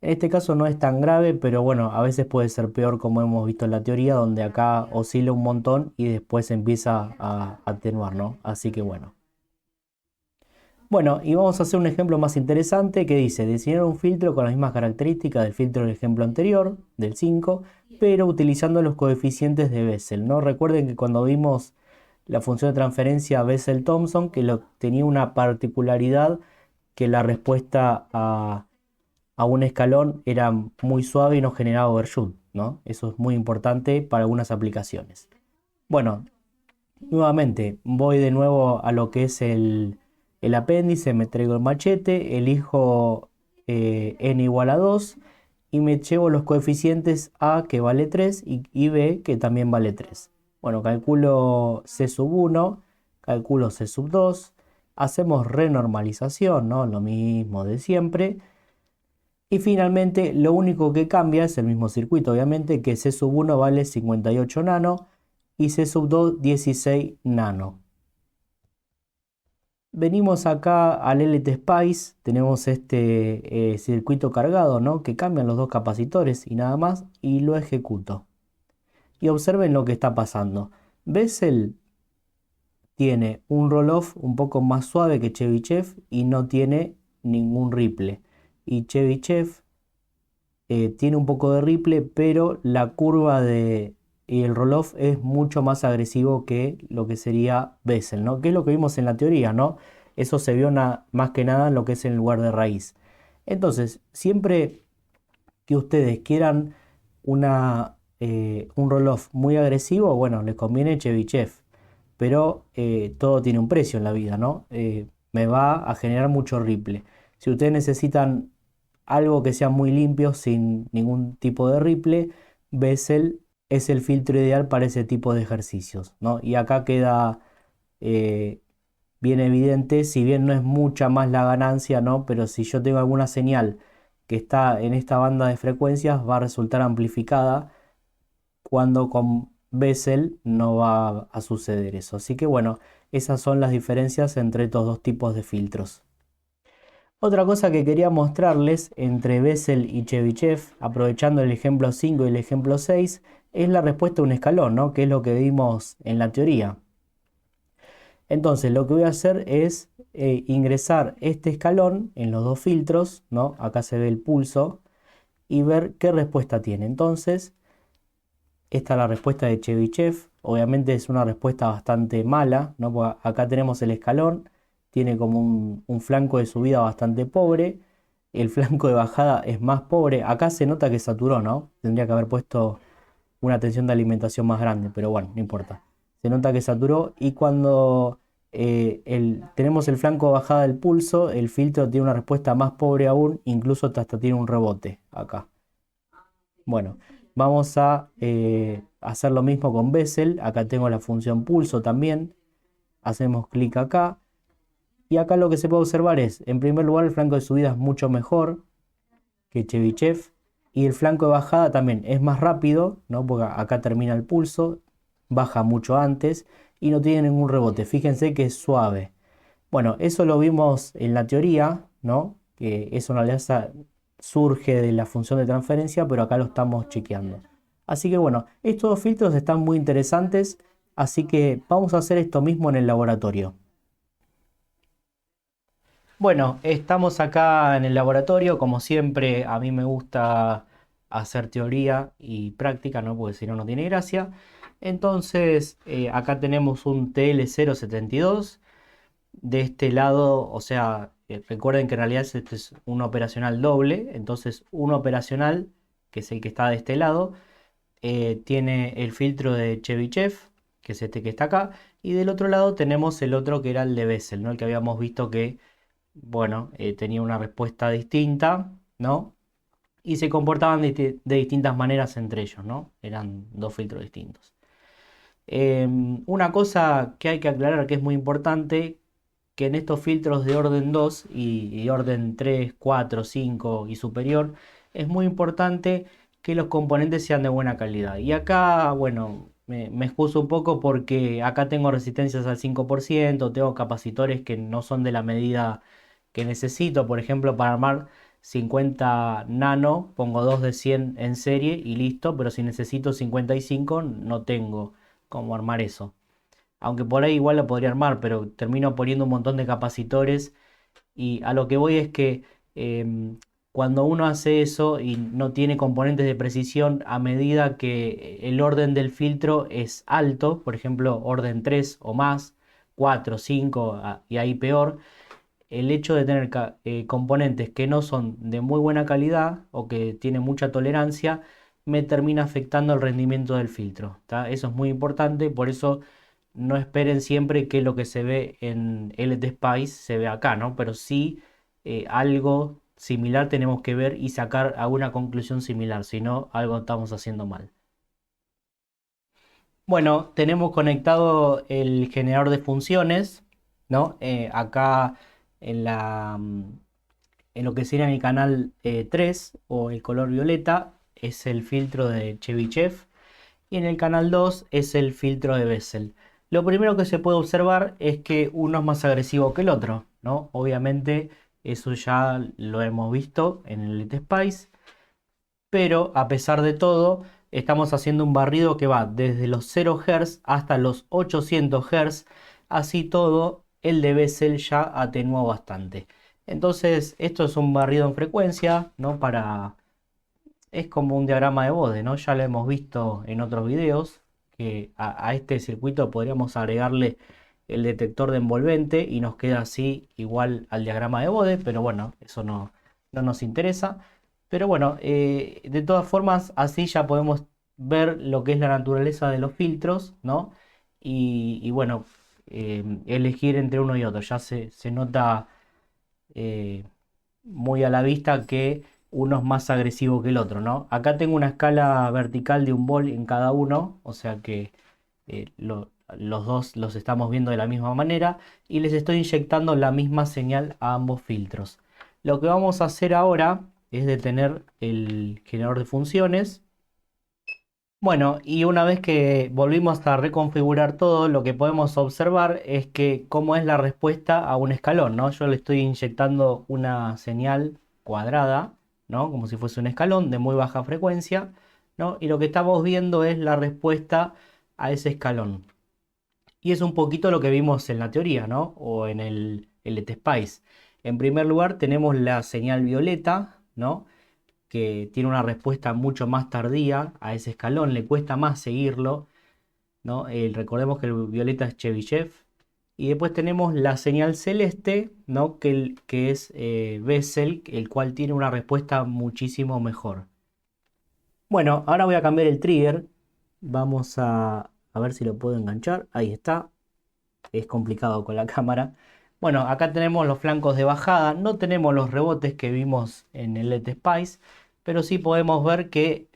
En este caso no es tan grave, pero bueno, a veces puede ser peor como hemos visto en la teoría, donde acá oscila un montón y después empieza a atenuar, ¿no? Así que bueno. Bueno, y vamos a hacer un ejemplo más interesante que dice, diseñar un filtro con las mismas características del filtro del ejemplo anterior, del 5, pero utilizando los coeficientes de Bessel, ¿no? Recuerden que cuando vimos la función de transferencia Bessel-Thomson, que tenía una particularidad que la respuesta a un escalón era muy suave y no generaba overshoot, ¿no? Eso es muy importante para algunas aplicaciones. Bueno, nuevamente, voy de nuevo a lo que es el apéndice, me traigo el machete, elijo n igual a 2 y me llevo los coeficientes a que vale 3 y b que también vale 3. Bueno, calculo c sub 1, calculo c sub 2, hacemos renormalización, ¿no? Lo mismo de siempre. Y finalmente, lo único que cambia es el mismo circuito, obviamente, que C sub 1 vale 58 nano y C sub 2 16 nano. Venimos acá al LT Spice, tenemos este circuito cargado, ¿no? Que cambian los dos capacitores y nada más, y lo ejecuto. Y observen lo que está pasando. Bessel tiene un roll-off un poco más suave que Chebyshev y no tiene ningún ripple. Y Chebyshev tiene un poco de ripple, pero la curva y el roll-off es mucho más agresivo que lo que sería Bessel, ¿no? Que es lo que vimos en la teoría, ¿no? Eso se vio más que nada en lo que es en el lugar de raíz. Entonces, siempre que ustedes quieran un roll-off muy agresivo, bueno, les conviene Chebyshev, pero todo tiene un precio en la vida, ¿no? Me va a generar mucho ripple. Si ustedes necesitan algo que sea muy limpio, sin ningún tipo de ripple, Bessel es el filtro ideal para ese tipo de ejercicios, ¿no? Y acá queda eh, bien evidente, si bien no es mucha más la ganancia, ¿no? Pero si yo tengo alguna señal que está en esta banda de frecuencias, va a resultar amplificada cuando con Bessel no va a suceder eso. Así que bueno, esas son las diferencias entre estos dos tipos de filtros. Otra cosa que quería mostrarles entre Bessel y Chebyshev, aprovechando el ejemplo 5 y el ejemplo 6, es la respuesta a un escalón, ¿no? Que es lo que vimos en la teoría. Entonces, lo que voy a hacer es ingresar este escalón en los dos filtros, ¿no? Acá se ve el pulso, y ver qué respuesta tiene. Entonces, esta es la respuesta de Chebyshev. Obviamente es una respuesta bastante mala, ¿no? Porque acá tenemos el escalón, tiene como un flanco de subida bastante pobre, el flanco de bajada es más pobre. Acá se nota que saturó, ¿no? Tendría que haber puesto una tensión de alimentación más grande, pero bueno, no importa. Se nota que saturó y cuando tenemos el flanco de bajada del pulso, el filtro tiene una respuesta más pobre aún, incluso hasta tiene un rebote acá. Bueno, vamos a hacer lo mismo con Bessel. Acá tengo la función pulso también. Hacemos clic acá. Y acá lo que se puede observar es, en primer lugar, el flanco de subida es mucho mejor que Chebyshev. Y el flanco de bajada también es más rápido, ¿no? Porque acá termina el pulso, baja mucho antes y no tiene ningún rebote. Fíjense que es suave. Bueno, eso lo vimos en la teoría, ¿no? Que eso en realidad surge de la función de transferencia, pero acá lo estamos chequeando. Así que bueno, estos dos filtros están muy interesantes, así que vamos a hacer esto mismo en el laboratorio. Bueno, estamos acá en el laboratorio, como siempre, a mí me gusta hacer teoría y práctica, ¿no? Porque si no, no tiene gracia. Entonces, acá tenemos un TL072. De este lado, o sea, recuerden que en realidad este es un operacional doble, entonces un operacional, que es el que está de este lado, tiene el filtro de Chebyshev, que es este que está acá, y del otro lado tenemos el otro que era el de Bessel, ¿no? El que habíamos visto que, bueno, tenía una respuesta distinta, ¿no? Y se comportaban de distintas maneras entre ellos, ¿no? Eran dos filtros distintos. Una cosa que hay que aclarar que es muy importante, que en estos filtros de orden 2 y orden 3, 4, 5 y superior, es muy importante que los componentes sean de buena calidad. Y acá, bueno, me excuso un poco porque acá tengo resistencias al 5%, tengo capacitores que no son de la medida que necesito. Por ejemplo, para armar 50 nano, pongo 2 de 100 en serie y listo, pero si necesito 55 no tengo cómo armar eso. Aunque por ahí igual lo podría armar, pero termino poniendo un montón de capacitores y a lo que voy es que cuando uno hace eso y no tiene componentes de precisión, a medida que el orden del filtro es alto, por ejemplo, orden 3 o más, 4, 5 y ahí peor, el hecho de tener componentes que no son de muy buena calidad o que tienen mucha tolerancia, me termina afectando el rendimiento del filtro. ¿Tá? Eso es muy importante, por eso no esperen siempre que lo que se ve en LT Spice se ve acá, ¿no? Pero sí algo similar tenemos que ver y sacar alguna conclusión similar, si no, algo estamos haciendo mal. Bueno, tenemos conectado el generador de funciones, ¿no? Acá en en lo que sería mi canal 3 o el color violeta es el filtro de Chebyshev y en el canal 2 es el filtro de Bessel. Lo primero que se puede observar es que uno es más agresivo que el otro, ¿no? Obviamente eso ya lo hemos visto en el Elite Spice, pero a pesar de todo estamos haciendo un barrido que va desde los 0 Hz hasta los 800 Hz, así todo el de Bessel ya atenuó bastante. Entonces esto es un barrido en frecuencia, ¿no? Es como un diagrama de Bode, ¿no? Ya lo hemos visto en otros videos, que a este circuito podríamos agregarle el detector de envolvente y nos queda así igual al diagrama de Bode, pero bueno, eso no nos interesa. Pero bueno, de todas formas, así ya podemos ver lo que es la naturaleza de los filtros, ¿no? Y bueno, elegir entre uno y otro. Ya se nota eh, muy a la vista que uno es más agresivo que el otro, ¿no? Acá tengo una escala vertical de 1 volt en cada uno, o sea que los dos los estamos viendo de la misma manera y les estoy inyectando la misma señal a ambos filtros. Lo que vamos a hacer ahora es detener el generador de funciones. Bueno, y una vez que volvimos a reconfigurar todo, lo que podemos observar es que cómo es la respuesta a un escalón, ¿no? Yo le estoy inyectando una señal cuadrada, ¿no? Como si fuese un escalón de muy baja frecuencia, ¿no? Y lo que estamos viendo es la respuesta a ese escalón. Y es un poquito lo que vimos en la teoría, ¿no? O en el Spice. En primer lugar tenemos la señal violeta, ¿no? Que tiene una respuesta mucho más tardía a ese escalón, le cuesta más seguirlo, ¿no? Recordemos que el violeta es Chebyshev. Y después tenemos la señal celeste, ¿no? Que es Bessel, el cual tiene una respuesta muchísimo mejor. Bueno, ahora voy a cambiar el trigger. Vamos a ver si lo puedo enganchar. Ahí está. Es complicado con la cámara. Bueno, acá tenemos los flancos de bajada. No tenemos los rebotes que vimos en el LED Spice, pero sí podemos ver que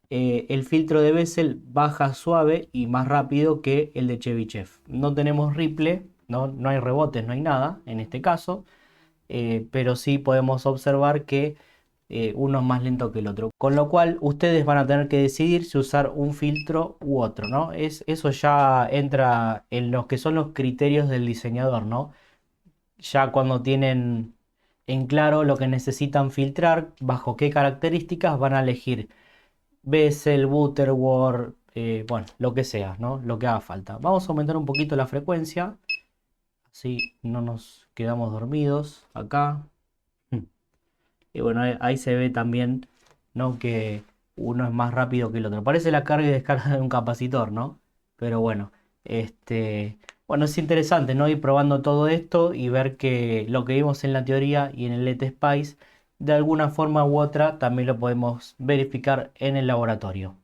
el filtro de Bessel baja suave y más rápido que el de Chebyshev. No tenemos ripple, no hay rebotes, no hay nada en este caso, pero sí podemos observar que uno es más lento que el otro. Con lo cual ustedes van a tener que decidir si usar un filtro u otro, ¿no? Eso ya entra en los que son los criterios del diseñador, ¿no? Ya cuando tienen en claro lo que necesitan filtrar, bajo qué características van a elegir Bessel, Butterworth, bueno, lo que sea, ¿no? Lo que haga falta. Vamos a aumentar un poquito la frecuencia, así no nos quedamos dormidos acá. Y bueno, ahí se ve también, ¿no? Que uno es más rápido que el otro. Parece la carga y descarga de un capacitor, ¿no? Pero bueno, bueno, es interesante, ¿no? Ir probando todo esto y ver que lo que vimos en la teoría y en el LT Spice, de alguna forma u otra, también lo podemos verificar en el laboratorio.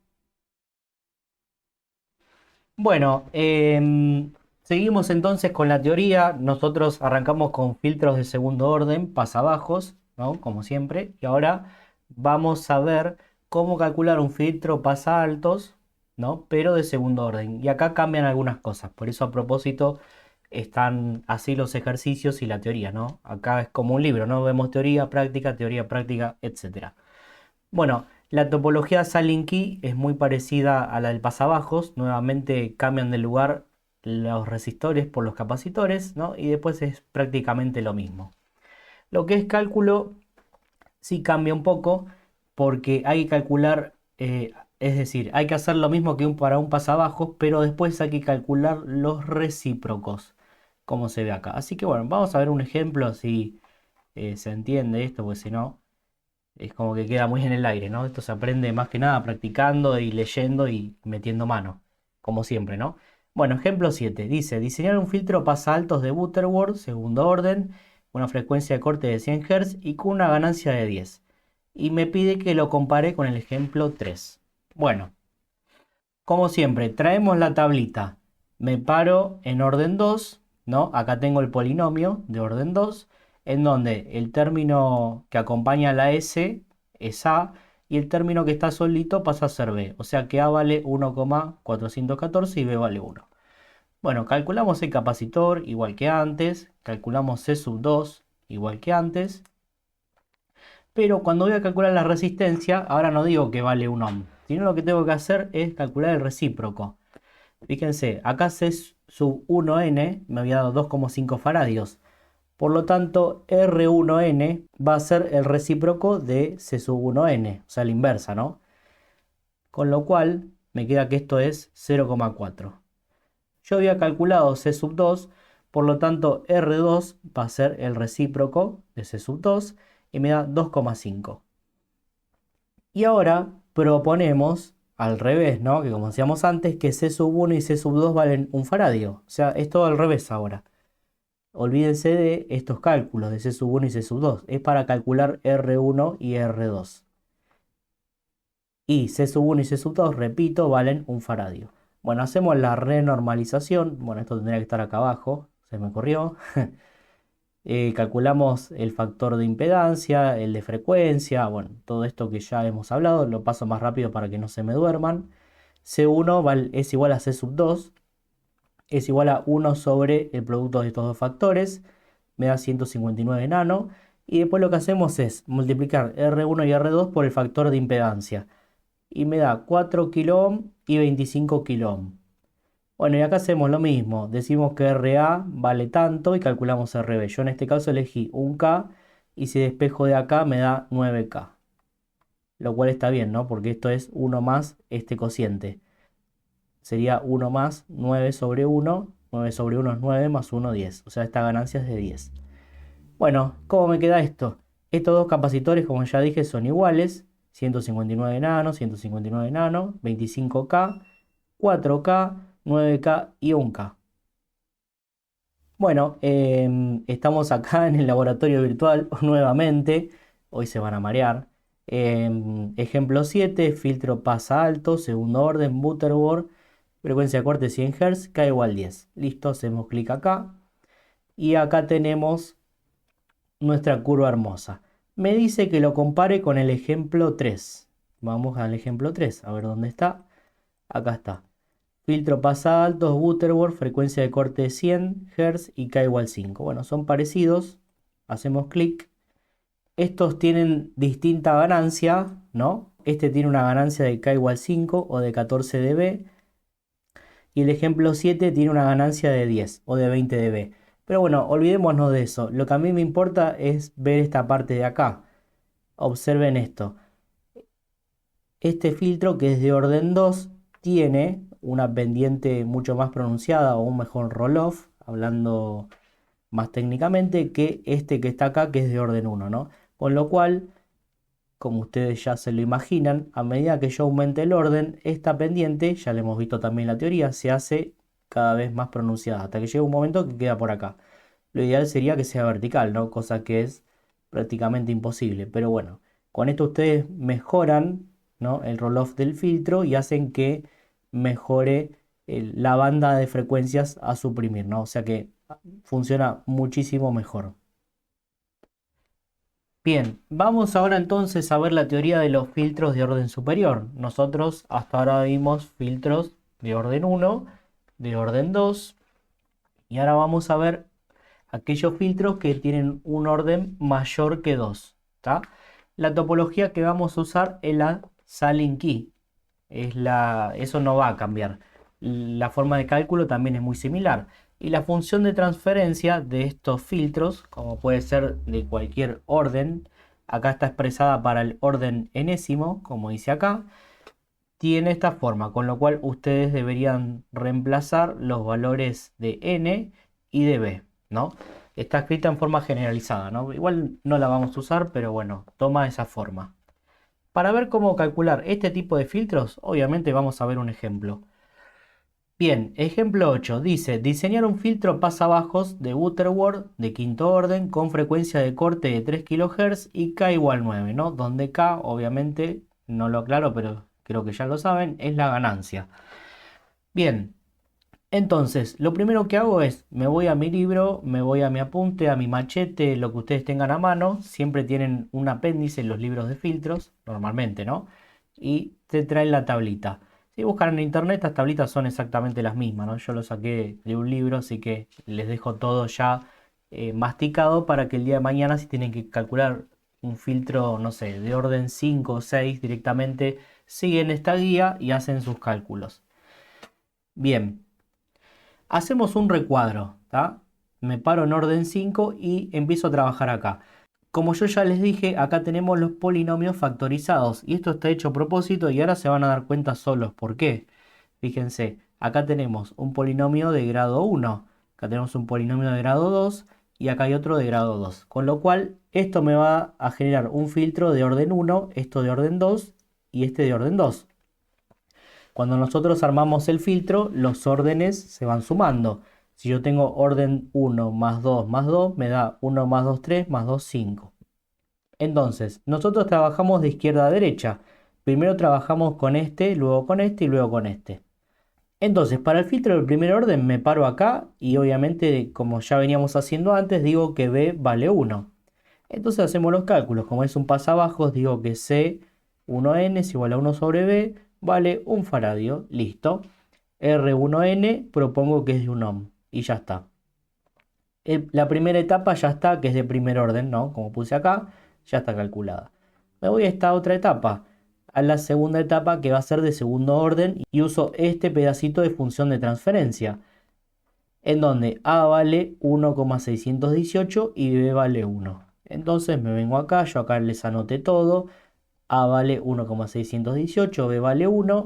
Bueno, seguimos entonces con la teoría. Nosotros arrancamos con filtros de segundo orden, pasabajos, ¿no? Como siempre. Y ahora vamos a ver cómo calcular un filtro pasaltos, ¿no? Pero de segundo orden. Y acá cambian algunas cosas. Por eso a propósito están así los ejercicios y la teoría, ¿no? Acá es como un libro, ¿no? Vemos teoría, práctica, etcétera. Bueno, la topología Salin Key es muy parecida a la del pasabajos. Nuevamente cambian de lugar los resistores por los capacitores, ¿no? Y después es prácticamente lo mismo. Lo que es cálculo sí cambia un poco porque hay que calcular, es decir, hay que hacer lo mismo que para un pasabajos, pero después hay que calcular los recíprocos, como se ve acá. Así que bueno, vamos a ver un ejemplo si se entiende esto, porque si no es como que queda muy en el aire, ¿no? Esto se aprende más que nada practicando y leyendo y metiendo mano, como siempre, ¿no? Bueno, ejemplo 7. Dice, diseñar un filtro pasa altos de Butterworth, segundo orden, una frecuencia de corte de 100 Hz y con una ganancia de 10. Y me pide que lo compare con el ejemplo 3. Bueno, como siempre, traemos la tablita. Me paro en orden 2, ¿no? Acá tengo el polinomio de orden 2, en donde el término que acompaña a la S es A y el término que está solito pasa a ser B. O sea que A vale 1,414 y B vale 1. Bueno, calculamos el capacitor igual que antes, calculamos C sub 2 igual que antes, pero cuando voy a calcular la resistencia, ahora no digo que vale 1 ohm, sino lo que tengo que hacer es calcular el recíproco. Fíjense, acá C sub 1N me había dado 2,5 faradios. Por lo tanto, R1N va a ser el recíproco de C sub 1N, o sea, la inversa, ¿no? Con lo cual, me queda que esto es 0,4. Yo había calculado C sub 2, por lo tanto, R2 va a ser el recíproco de C sub 2 y me da 2,5. Y ahora proponemos al revés, ¿no? Que como decíamos antes, que C sub 1 y C sub 2 valen un faradio. O sea, es todo al revés ahora. Olvídense de estos cálculos de C sub 1 y C sub 2. Es para calcular R1 y R2. Y C sub 1 y C sub 2, repito, valen un faradio. Bueno, hacemos la renormalización. Bueno, esto tendría que estar acá abajo. Se me corrió. Calculamos el factor de impedancia, el de frecuencia, bueno, todo esto que ya hemos hablado, lo paso más rápido para que no se me duerman. C1 es igual a C sub 2, es igual a 1 sobre el producto de estos dos factores, me da 159 nano, y después lo que hacemos es multiplicar R1 y R2 por el factor de impedancia, y me da 4 kilo ohm y 25 kilo ohm. Bueno, y acá hacemos lo mismo. Decimos que RA vale tanto y calculamos RB. Yo en este caso elegí un K y si despejo de acá me da 9K. Lo cual está bien, ¿no? Porque esto es 1 más este cociente. Sería 1 más 9 sobre 1. 9 sobre 1 es 9 más 1, 10. O sea, esta ganancia es de 10. Bueno, ¿cómo me queda esto? Estos dos capacitores, como ya dije, son iguales. 159 nano, 159 nano, 25K, 4K, 9K y 1K. Bueno, estamos acá en el laboratorio virtual nuevamente. Hoy se van a marear. Ejemplo 7, filtro pasa alto, segundo orden, Butterworth, frecuencia de corte 100 Hz, K igual 10. Listo, hacemos clic acá. Y acá tenemos nuestra curva hermosa. Me dice que lo compare con el ejemplo 3. Vamos al ejemplo 3, a ver dónde está. Acá está. Filtro pasa alto, Butterworth, frecuencia de corte 100 Hz y K igual 5. Bueno, son parecidos. Hacemos clic. Estos tienen distinta ganancia, ¿no? Este tiene una ganancia de K igual 5 o de 14 dB. Y el ejemplo 7 tiene una ganancia de 10 o de 20 dB. Pero bueno, olvidémonos de eso. Lo que a mí me importa es ver esta parte de acá. Observen esto. Este filtro, que es de orden 2, tiene una pendiente mucho más pronunciada o un mejor roll-off, hablando más técnicamente, que este que está acá, que es de orden 1, ¿no? Con lo cual, como ustedes ya se lo imaginan, a medida que yo aumente el orden, esta pendiente, ya lo hemos visto también en la teoría, se hace cada vez más pronunciada, hasta que llega un momento que queda por acá. Lo ideal sería que sea vertical, ¿no? Cosa que es prácticamente imposible. Pero bueno, con esto ustedes mejoran, ¿no? El roll-off del filtro y hacen que mejore la banda de frecuencias a suprimir, ¿no? O sea que funciona muchísimo mejor. Bien, vamos ahora entonces a ver la teoría de los filtros de orden superior. Nosotros hasta ahora vimos filtros de orden 1, de orden 2 y ahora vamos a ver aquellos filtros que tienen un orden mayor que 2, ¿tá? La topología que vamos a usar es la Salin Key. Eso no va a cambiar. La forma de cálculo también es muy similar. Y la función de transferencia de estos filtros, como puede ser de cualquier orden, acá está expresada para el orden enésimo, como dice acá, tiene esta forma, con lo cual ustedes deberían reemplazar los valores de n y de b, ¿no? Está escrita en forma generalizada, ¿no? Igual no la vamos a usar, pero bueno, toma esa forma. Para ver cómo calcular este tipo de filtros, obviamente vamos a ver un ejemplo. Bien, ejemplo 8 dice, diseñar un filtro pasabajos de Butterworth de quinto orden con frecuencia de corte de 3 kHz y K igual 9, ¿no? Donde K, obviamente, no lo aclaro, pero creo que ya lo saben, es la ganancia. Bien, entonces, lo primero que hago es, me voy a mi libro, me voy a mi apunte, a mi machete, lo que ustedes tengan a mano. Siempre tienen un apéndice en los libros de filtros, normalmente, ¿no? Y te traen la tablita. Si buscan en internet, estas tablitas son exactamente las mismas, ¿no? Yo lo saqué de un libro, así que les dejo todo ya masticado para que el día de mañana, si tienen que calcular un filtro, no sé, de orden 5 o 6, directamente siguen esta guía y hacen sus cálculos. Bien. Hacemos un recuadro, ¿tá? Me paro en orden 5 y empiezo a trabajar acá. Como yo ya les dije, acá tenemos los polinomios factorizados y esto está hecho a propósito y ahora se van a dar cuenta solos. ¿Por qué? Fíjense, acá tenemos un polinomio de grado 1, acá tenemos un polinomio de grado 2 y acá hay otro de grado 2. Con lo cual, esto me va a generar un filtro de orden 1, esto de orden 2 y este de orden 2. Cuando nosotros armamos el filtro, los órdenes se van sumando. Si yo tengo orden 1 más 2, me da 1 más 2, 3, más 2, 5. Entonces, nosotros trabajamos de izquierda a derecha. Primero trabajamos con este, luego con este y luego con este. Entonces, para el filtro del primer orden me paro acá y obviamente, como ya veníamos haciendo antes, digo que B vale 1. Entonces hacemos los cálculos. Como es un pasabajos, digo que C1n es igual a 1 sobre B, vale un faradio. Listo. R1n propongo que es de un ohm. Y ya está. La primera etapa ya está, que es de primer orden, ¿no? Como puse acá, ya está calculada. Me voy a esta otra etapa, a la segunda etapa que va a ser de segundo orden y uso este pedacito de función de transferencia, en donde A vale 1,618 y B vale 1. Entonces me vengo acá, yo acá les anoté todo, A vale 1,618, B vale 1,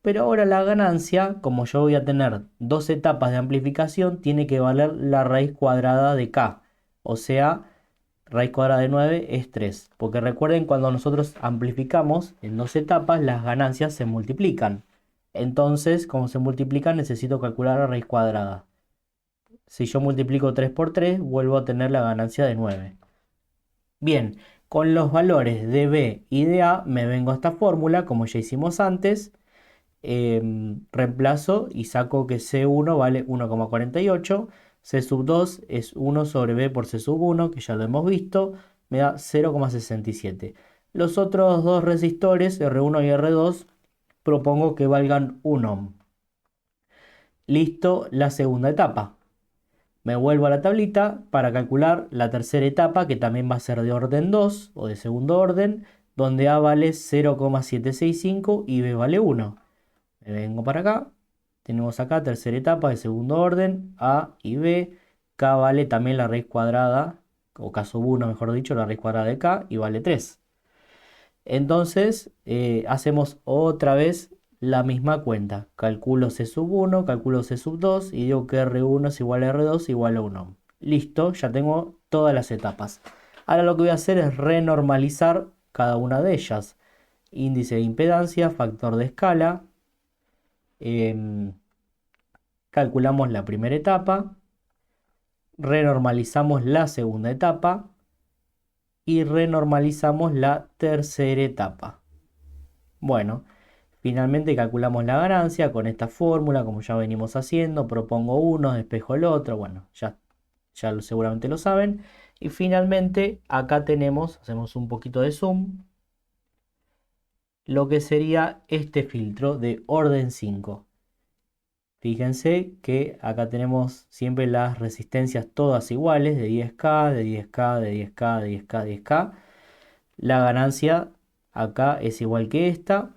pero ahora la ganancia, como yo voy a tener dos etapas de amplificación, tiene que valer la raíz cuadrada de K, o sea, raíz cuadrada de 9 es 3, porque recuerden cuando nosotros amplificamos en dos etapas, las ganancias se multiplican. Entonces, como se multiplican, necesito calcular la raíz cuadrada. Si yo multiplico 3 por 3, vuelvo a tener la ganancia de 9. Bien, con los valores de B y de A me vengo a esta fórmula, como ya hicimos antes. Reemplazo y saco que C1 vale 1,48. C sub 2 es 1 sobre B por C sub 1, que ya lo hemos visto. Me da 0,67. Los otros dos resistores, R1 y R2, propongo que valgan 1 ohm. Listo, la segunda etapa. Me vuelvo a la tablita para calcular la tercera etapa, que también va a ser de orden 2 o de segundo orden, donde A vale 0,765 y B vale 1. Me vengo para acá. Tenemos acá tercera etapa de segundo orden, A y B. K vale también la raíz cuadrada, o K sub 1, mejor dicho, la raíz cuadrada de K, y vale 3. Entonces, hacemos otra vez la misma cuenta. Calculo C sub 1, calculo C sub 2 y digo que R1 es igual a R2 igual a 1. Listo, ya tengo todas las etapas. Ahora lo que voy a hacer es renormalizar cada una de ellas. Índice de impedancia, factor de escala. em, Calculamos la primera etapa. Renormalizamos la segunda etapa. Y renormalizamos la tercera etapa. Bueno. Finalmente calculamos la ganancia con esta fórmula, como ya venimos haciendo. Propongo uno, despejo el otro. Bueno, ya seguramente lo saben. Y finalmente acá tenemos, hacemos un poquito de zoom, lo que sería este filtro de orden 5. Fíjense que acá tenemos siempre las resistencias todas iguales, de 10K, de 10K, de 10K, de 10K, de 10K. La ganancia acá es igual que esta.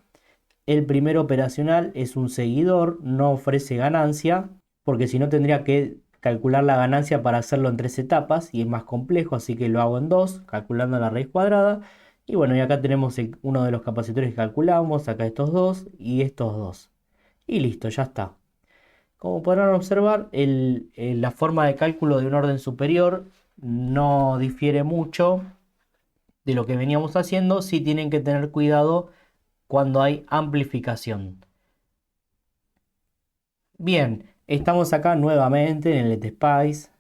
El primer operacional es un seguidor, no ofrece ganancia, porque si no tendría que calcular la ganancia para hacerlo en 3 etapas y es más complejo, así que lo hago en 2, calculando la raíz cuadrada. Y bueno, y acá tenemos uno de los capacitores que calculamos, acá estos dos y estos dos. Y listo, ya está. Como podrán observar, la forma de cálculo de un orden superior no difiere mucho de lo que veníamos haciendo, sí tienen que tener cuidado cuando hay amplificación. Bien, estamos acá nuevamente en el LTSpice.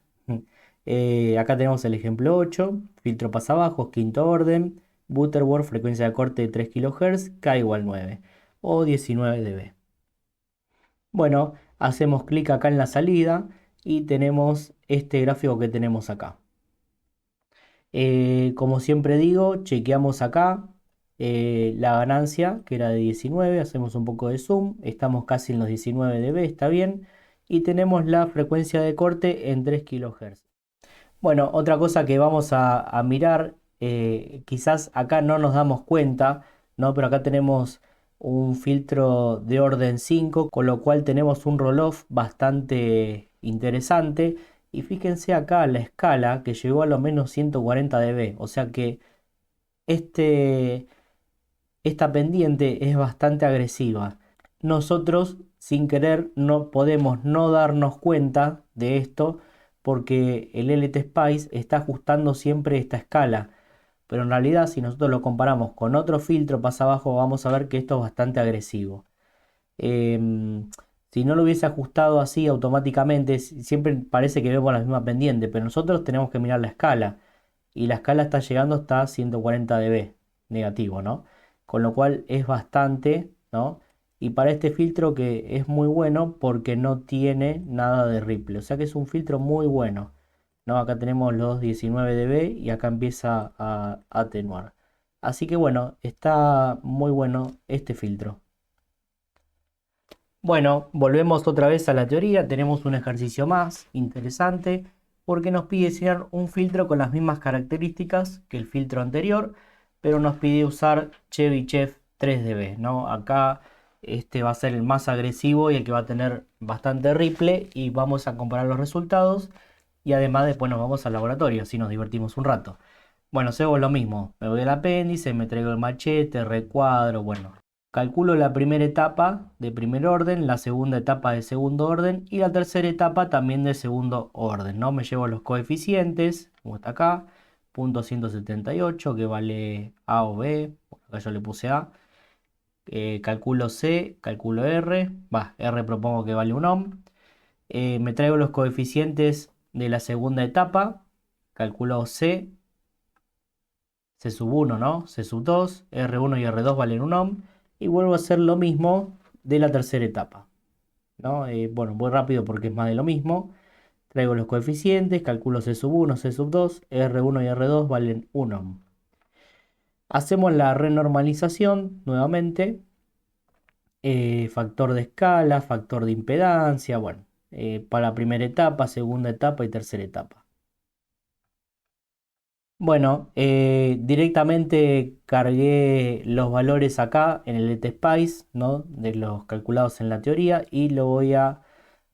Acá tenemos el ejemplo 8, filtro pasabajos, quinto orden, Butterworth, frecuencia de corte de 3 kHz, K igual 9 o 19 dB. Bueno, hacemos clic acá en la salida y tenemos este gráfico que tenemos acá. Como siempre digo, chequeamos acá la ganancia que era de 19, hacemos un poco de zoom, estamos casi en los 19 dB, está bien, y tenemos la frecuencia de corte en 3 kHz. Bueno, otra cosa que vamos a mirar, quizás acá no nos damos cuenta, ¿no? Pero acá tenemos un filtro de orden 5, con lo cual tenemos un roll-off bastante interesante. Y fíjense acá la escala que llegó a lo menos 140 dB, o sea que este, esta pendiente es bastante agresiva. Nosotros, sin querer, no podemos no darnos cuenta de esto porque el LTSpice está ajustando siempre esta escala. Pero en realidad, si nosotros lo comparamos con otro filtro pasabajo, vamos a ver que esto es bastante agresivo. Em, si no lo hubiese ajustado así automáticamente, siempre parece que vemos la misma pendiente, pero nosotros tenemos que mirar la escala. Y la escala está llegando hasta 140 dB negativo, ¿no? Con lo cual es bastante, ¿no? Y para este filtro que es muy bueno porque no tiene nada de ripple. O sea que es un filtro muy bueno, ¿no? Acá tenemos los 19 dB y acá empieza a atenuar. Así que bueno, está muy bueno este filtro. Bueno, volvemos otra vez a la teoría. Tenemos un ejercicio más interesante porque nos pide diseñar un filtro con las mismas características que el filtro anterior, pero nos pide usar Chebyshev 3dB, ¿no? Acá este va a ser el más agresivo y el que va a tener bastante ripple y vamos a comparar los resultados y además después nos vamos al laboratorio, así nos divertimos un rato. Bueno, hago lo mismo, me voy al apéndice, me traigo el machete, recuadro, bueno. Calculo la primera etapa de primer orden, la segunda etapa de segundo orden y la tercera etapa también de segundo orden, ¿no? Me llevo los coeficientes, como está acá, punto 178 que vale A o B, bueno, acá yo le puse A. Calculo C, calculo R, R propongo que vale 1 ohm. Me traigo los coeficientes de la segunda etapa, calculo C, C sub 1, ¿no? C sub 2, R1 y R2 valen 1 ohm. Y vuelvo a hacer lo mismo de la tercera etapa, ¿no? Bueno, voy rápido porque es más de lo mismo. Traigo los coeficientes, calculo C sub 1, C sub 2, R1 y R2 valen 1 ohm. Hacemos la renormalización nuevamente. Factor de escala, factor de impedancia, bueno, para la primera etapa, segunda etapa y tercera etapa. Bueno, directamente cargué los valores acá en el LTSpice, ¿no? De los calculados en la teoría y lo voy a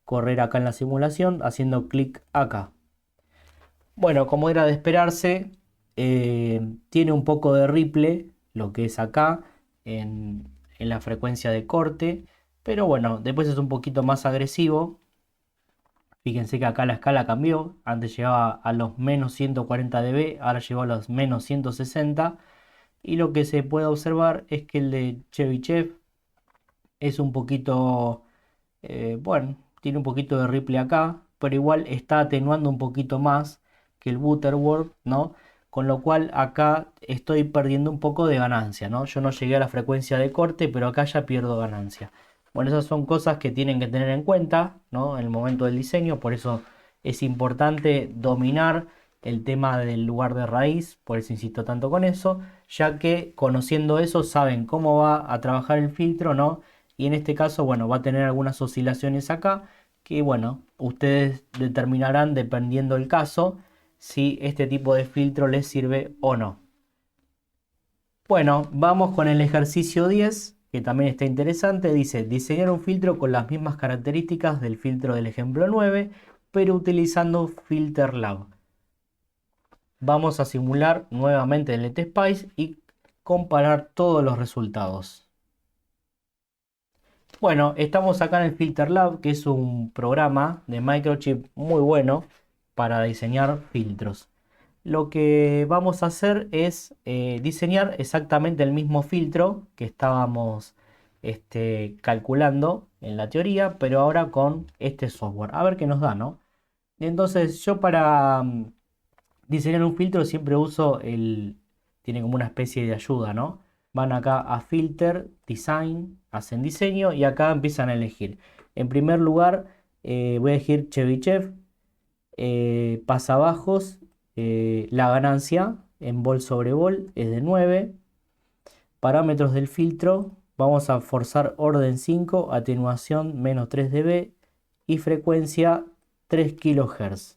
correr acá en la simulación haciendo clic acá. Bueno, como era de esperarse, tiene un poco de ripple, lo que es acá, en la frecuencia de corte, pero bueno, después es un poquito más agresivo. Fíjense que acá la escala cambió, antes llegaba a los menos 140 dB, ahora llegó a los menos 160, y lo que se puede observar es que el de Chebyshev es un poquito, bueno, tiene un poquito de ripple acá, pero igual está atenuando un poquito más que el Butterworth, ¿no? Con lo cual acá estoy perdiendo un poco de ganancia, ¿no? Yo no llegué a la frecuencia de corte, pero acá ya pierdo ganancia. Bueno, esas son cosas que tienen que tener en cuenta, ¿no? En el momento del diseño, por eso es importante dominar el tema del lugar de raíz, por eso insisto tanto con eso, ya que conociendo eso saben cómo va a trabajar el filtro, ¿no? Y en este caso, bueno, va a tener algunas oscilaciones acá que, bueno, ustedes determinarán dependiendo del caso si este tipo de filtro les sirve o no. Bueno, vamos con el ejercicio 10, que también está interesante. Dice, diseñar un filtro con las mismas características del filtro del ejemplo 9, pero utilizando Filter Lab. Vamos a simular nuevamente el NetSpice y comparar todos los resultados. Bueno, estamos acá en el Filter Lab, que es un programa de Microchip muy bueno para diseñar filtros. Lo que vamos a hacer es diseñar exactamente el mismo filtro que estábamos calculando en la teoría, pero ahora con este software. A ver qué nos da, ¿no? Entonces yo para diseñar un filtro siempre uso tiene como una especie de ayuda, ¿no? Van acá a Filter, Design, hacen diseño y acá empiezan a elegir. En primer lugar voy a elegir Chebyshev, pasabajos, la ganancia en vol sobre vol es de 9. Parámetros del filtro, vamos a forzar orden 5, atenuación menos 3 dB y frecuencia 3 kHz.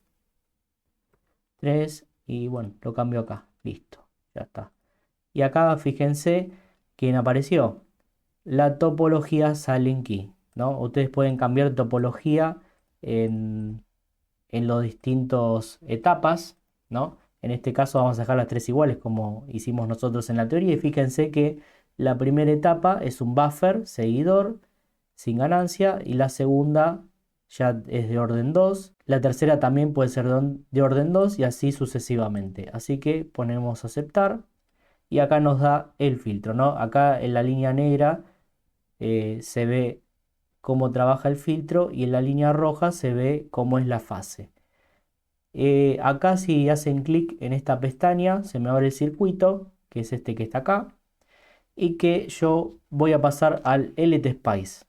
3 y bueno, lo cambio acá, listo, ya está. Y acá fíjense quién apareció, la topología Silent Key, ¿no? Ustedes pueden cambiar topología en los distintos etapas, ¿no? En este caso vamos a dejar las tres iguales como hicimos nosotros en la teoría y fíjense que la primera etapa es un buffer seguidor sin ganancia y la segunda ya es de orden 2, la tercera también puede ser de orden 2 y así sucesivamente. Así que ponemos aceptar y acá nos da el filtro, ¿no? Acá en la línea negra se ve cómo trabaja el filtro y en la línea roja se ve cómo es la fase. Acá si hacen clic en esta pestaña se me abre el circuito, que es este que está acá, y que yo voy a pasar al LTSpice.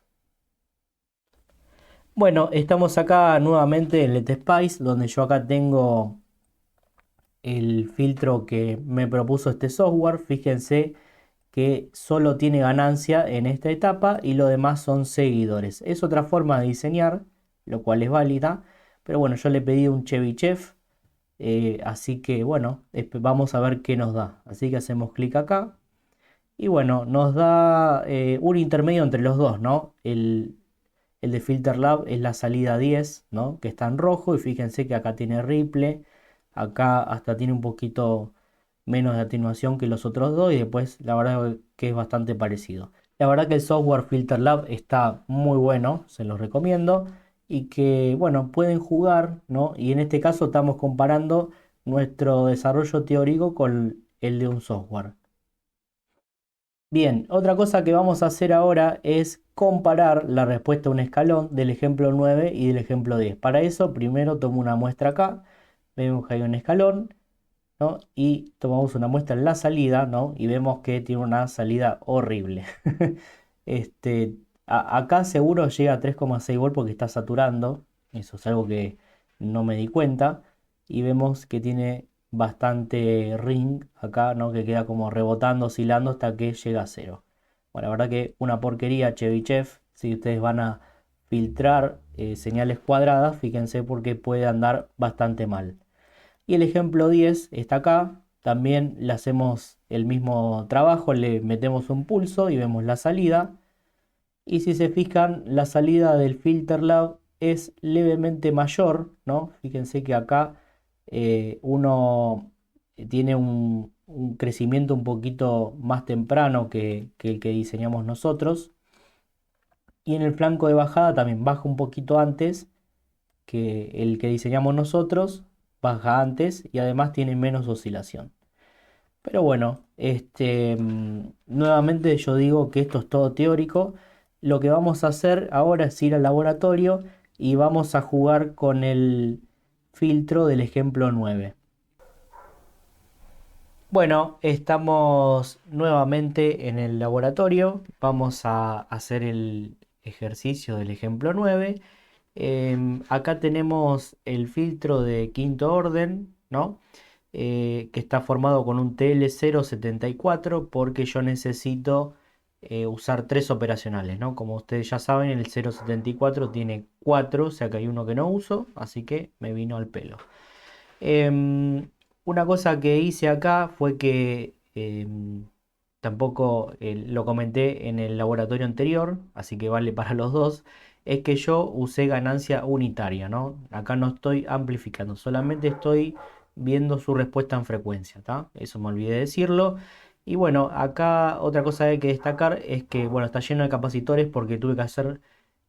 Bueno, estamos acá nuevamente en LTSpice, donde yo acá tengo el filtro que me propuso este software. Fíjense que solo tiene ganancia en esta etapa y lo demás son seguidores. Es otra forma de diseñar, lo cual es válida, pero bueno, yo le pedí un Chebyshev. Así que bueno, vamos a ver qué nos da. Así que hacemos clic acá. Y bueno, nos da un intermedio entre los dos, ¿no? El de Filter Lab es la salida 10, ¿no? Que está en rojo. Y fíjense que acá tiene ripple. Acá hasta tiene un poquito menos de atenuación que los otros dos. Y después la verdad que es bastante parecido. La verdad que el software Filter Lab está muy bueno. Se los recomiendo y que, bueno, pueden jugar, ¿no? Y en este caso estamos comparando nuestro desarrollo teórico con el de un software. Bien, otra cosa que vamos a hacer ahora es comparar la respuesta a un escalón del ejemplo 9 y del ejemplo 10. Para eso, primero tomo una muestra acá, vemos que hay un escalón, ¿no? Y tomamos una muestra en la salida, ¿no? Y vemos que tiene una salida horrible. Este, acá seguro llega a 3,6 volt porque está saturando. Eso es algo que no me di cuenta. Y vemos que tiene bastante ring acá, ¿no? Que queda como rebotando, oscilando hasta que llega a cero. Bueno, la verdad que una porquería Chebyshev. Si ustedes van a filtrar señales cuadradas, fíjense porque puede andar bastante mal. Y el ejemplo 10 está acá. También le hacemos el mismo trabajo, le metemos un pulso y vemos la salida. Y si se fijan, la salida del Filter Lab es levemente mayor, ¿no? Fíjense que acá uno tiene un crecimiento un poquito más temprano que el que diseñamos nosotros. Y en el flanco de bajada también baja un poquito antes que el que diseñamos nosotros, baja antes y además tiene menos oscilación. Pero bueno, nuevamente yo digo que esto es todo teórico. Lo que vamos a hacer ahora es ir al laboratorio y vamos a jugar con el filtro del ejemplo 9. Bueno, estamos nuevamente en el laboratorio. Vamos a hacer el ejercicio del ejemplo 9. Acá tenemos el filtro de quinto orden, ¿no? Que está formado con un TL074 porque yo necesito usar tres operacionales, ¿no? Como ustedes ya saben, el 074 tiene 4, o sea que hay uno que no uso, así que me vino al pelo. Una cosa que hice acá fue que tampoco lo comenté en el laboratorio anterior, así que vale para los dos, es que yo usé ganancia unitaria, ¿no? Acá no estoy amplificando, solamente estoy viendo su respuesta en frecuencia, ¿está? Eso me olvidé de decirlo. Y bueno, acá otra cosa que hay que destacar es que, bueno, está lleno de capacitores porque tuve que hacer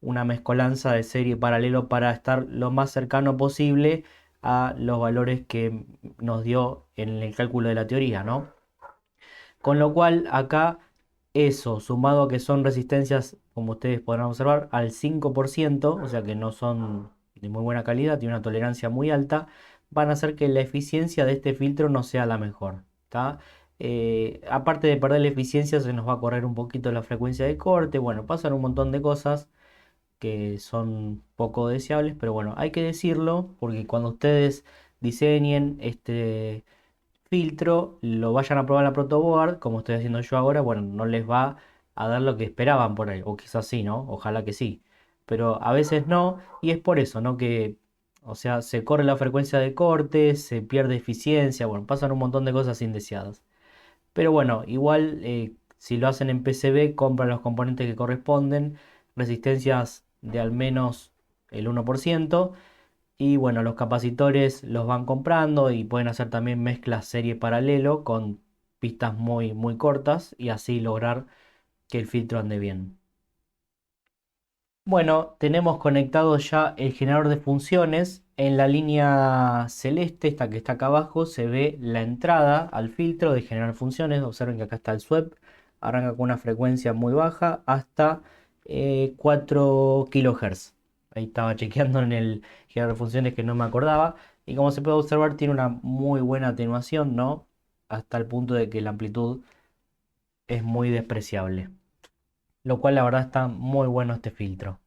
una mezcolanza de serie paralelo para estar lo más cercano posible a los valores que nos dio en el cálculo de la teoría, ¿no? Con lo cual acá eso, sumado a que son resistencias, como ustedes podrán observar, al 5%, o sea que no son de muy buena calidad, tiene una tolerancia muy alta, van a hacer que la eficiencia de este filtro no sea la mejor. ¿Tá? Aparte de perder la eficiencia, se nos va a correr un poquito la frecuencia de corte, bueno, pasan un montón de cosas que son poco deseables, pero bueno, hay que decirlo porque cuando ustedes diseñen este filtro, lo vayan a probar a protoboard, como estoy haciendo yo ahora, bueno, no les va a dar lo que esperaban por ahí, o quizás sí, ¿no? Ojalá que sí, pero a veces no, y es por eso, ¿no? Que, o sea, se corre la frecuencia de corte, se pierde eficiencia, bueno, pasan un montón de cosas indeseadas. Pero bueno, igual si lo hacen en PCB, compran los componentes que corresponden, resistencias de al menos el 1%. Y bueno, los capacitores los van comprando y pueden hacer también mezclas serie paralelo con pistas muy, muy cortas y así lograr que el filtro ande bien. Bueno, tenemos conectado ya el generador de funciones. En la línea celeste, esta que está acá abajo, se ve la entrada al filtro de generar funciones. Observen que acá está el SWEP. Arranca con una frecuencia muy baja hasta 4 kHz. Ahí estaba chequeando en el generador de funciones que no me acordaba. Y como se puede observar, tiene una muy buena atenuación, ¿no? Hasta el punto de que la amplitud es muy despreciable. Lo cual la verdad está muy bueno este filtro.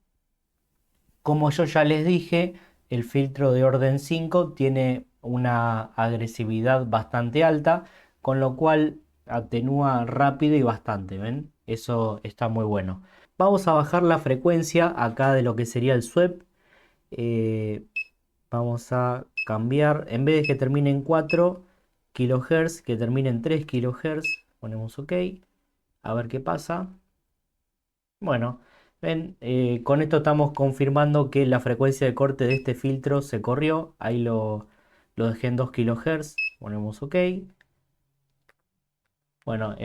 Como yo ya les dije, el filtro de orden 5 tiene una agresividad bastante alta, con lo cual atenúa rápido y bastante, ¿ven? Eso está muy bueno. Vamos a bajar la frecuencia acá de lo que sería el SWEP. Eh, Vamos a cambiar, en vez de que termine en 4 kHz, que termine en 3 kHz. Ponemos OK, a ver qué pasa. Bueno, ven, con esto estamos confirmando que la frecuencia de corte de este filtro se corrió. Ahí lo dejé en 2 kHz. Ponemos OK. Bueno,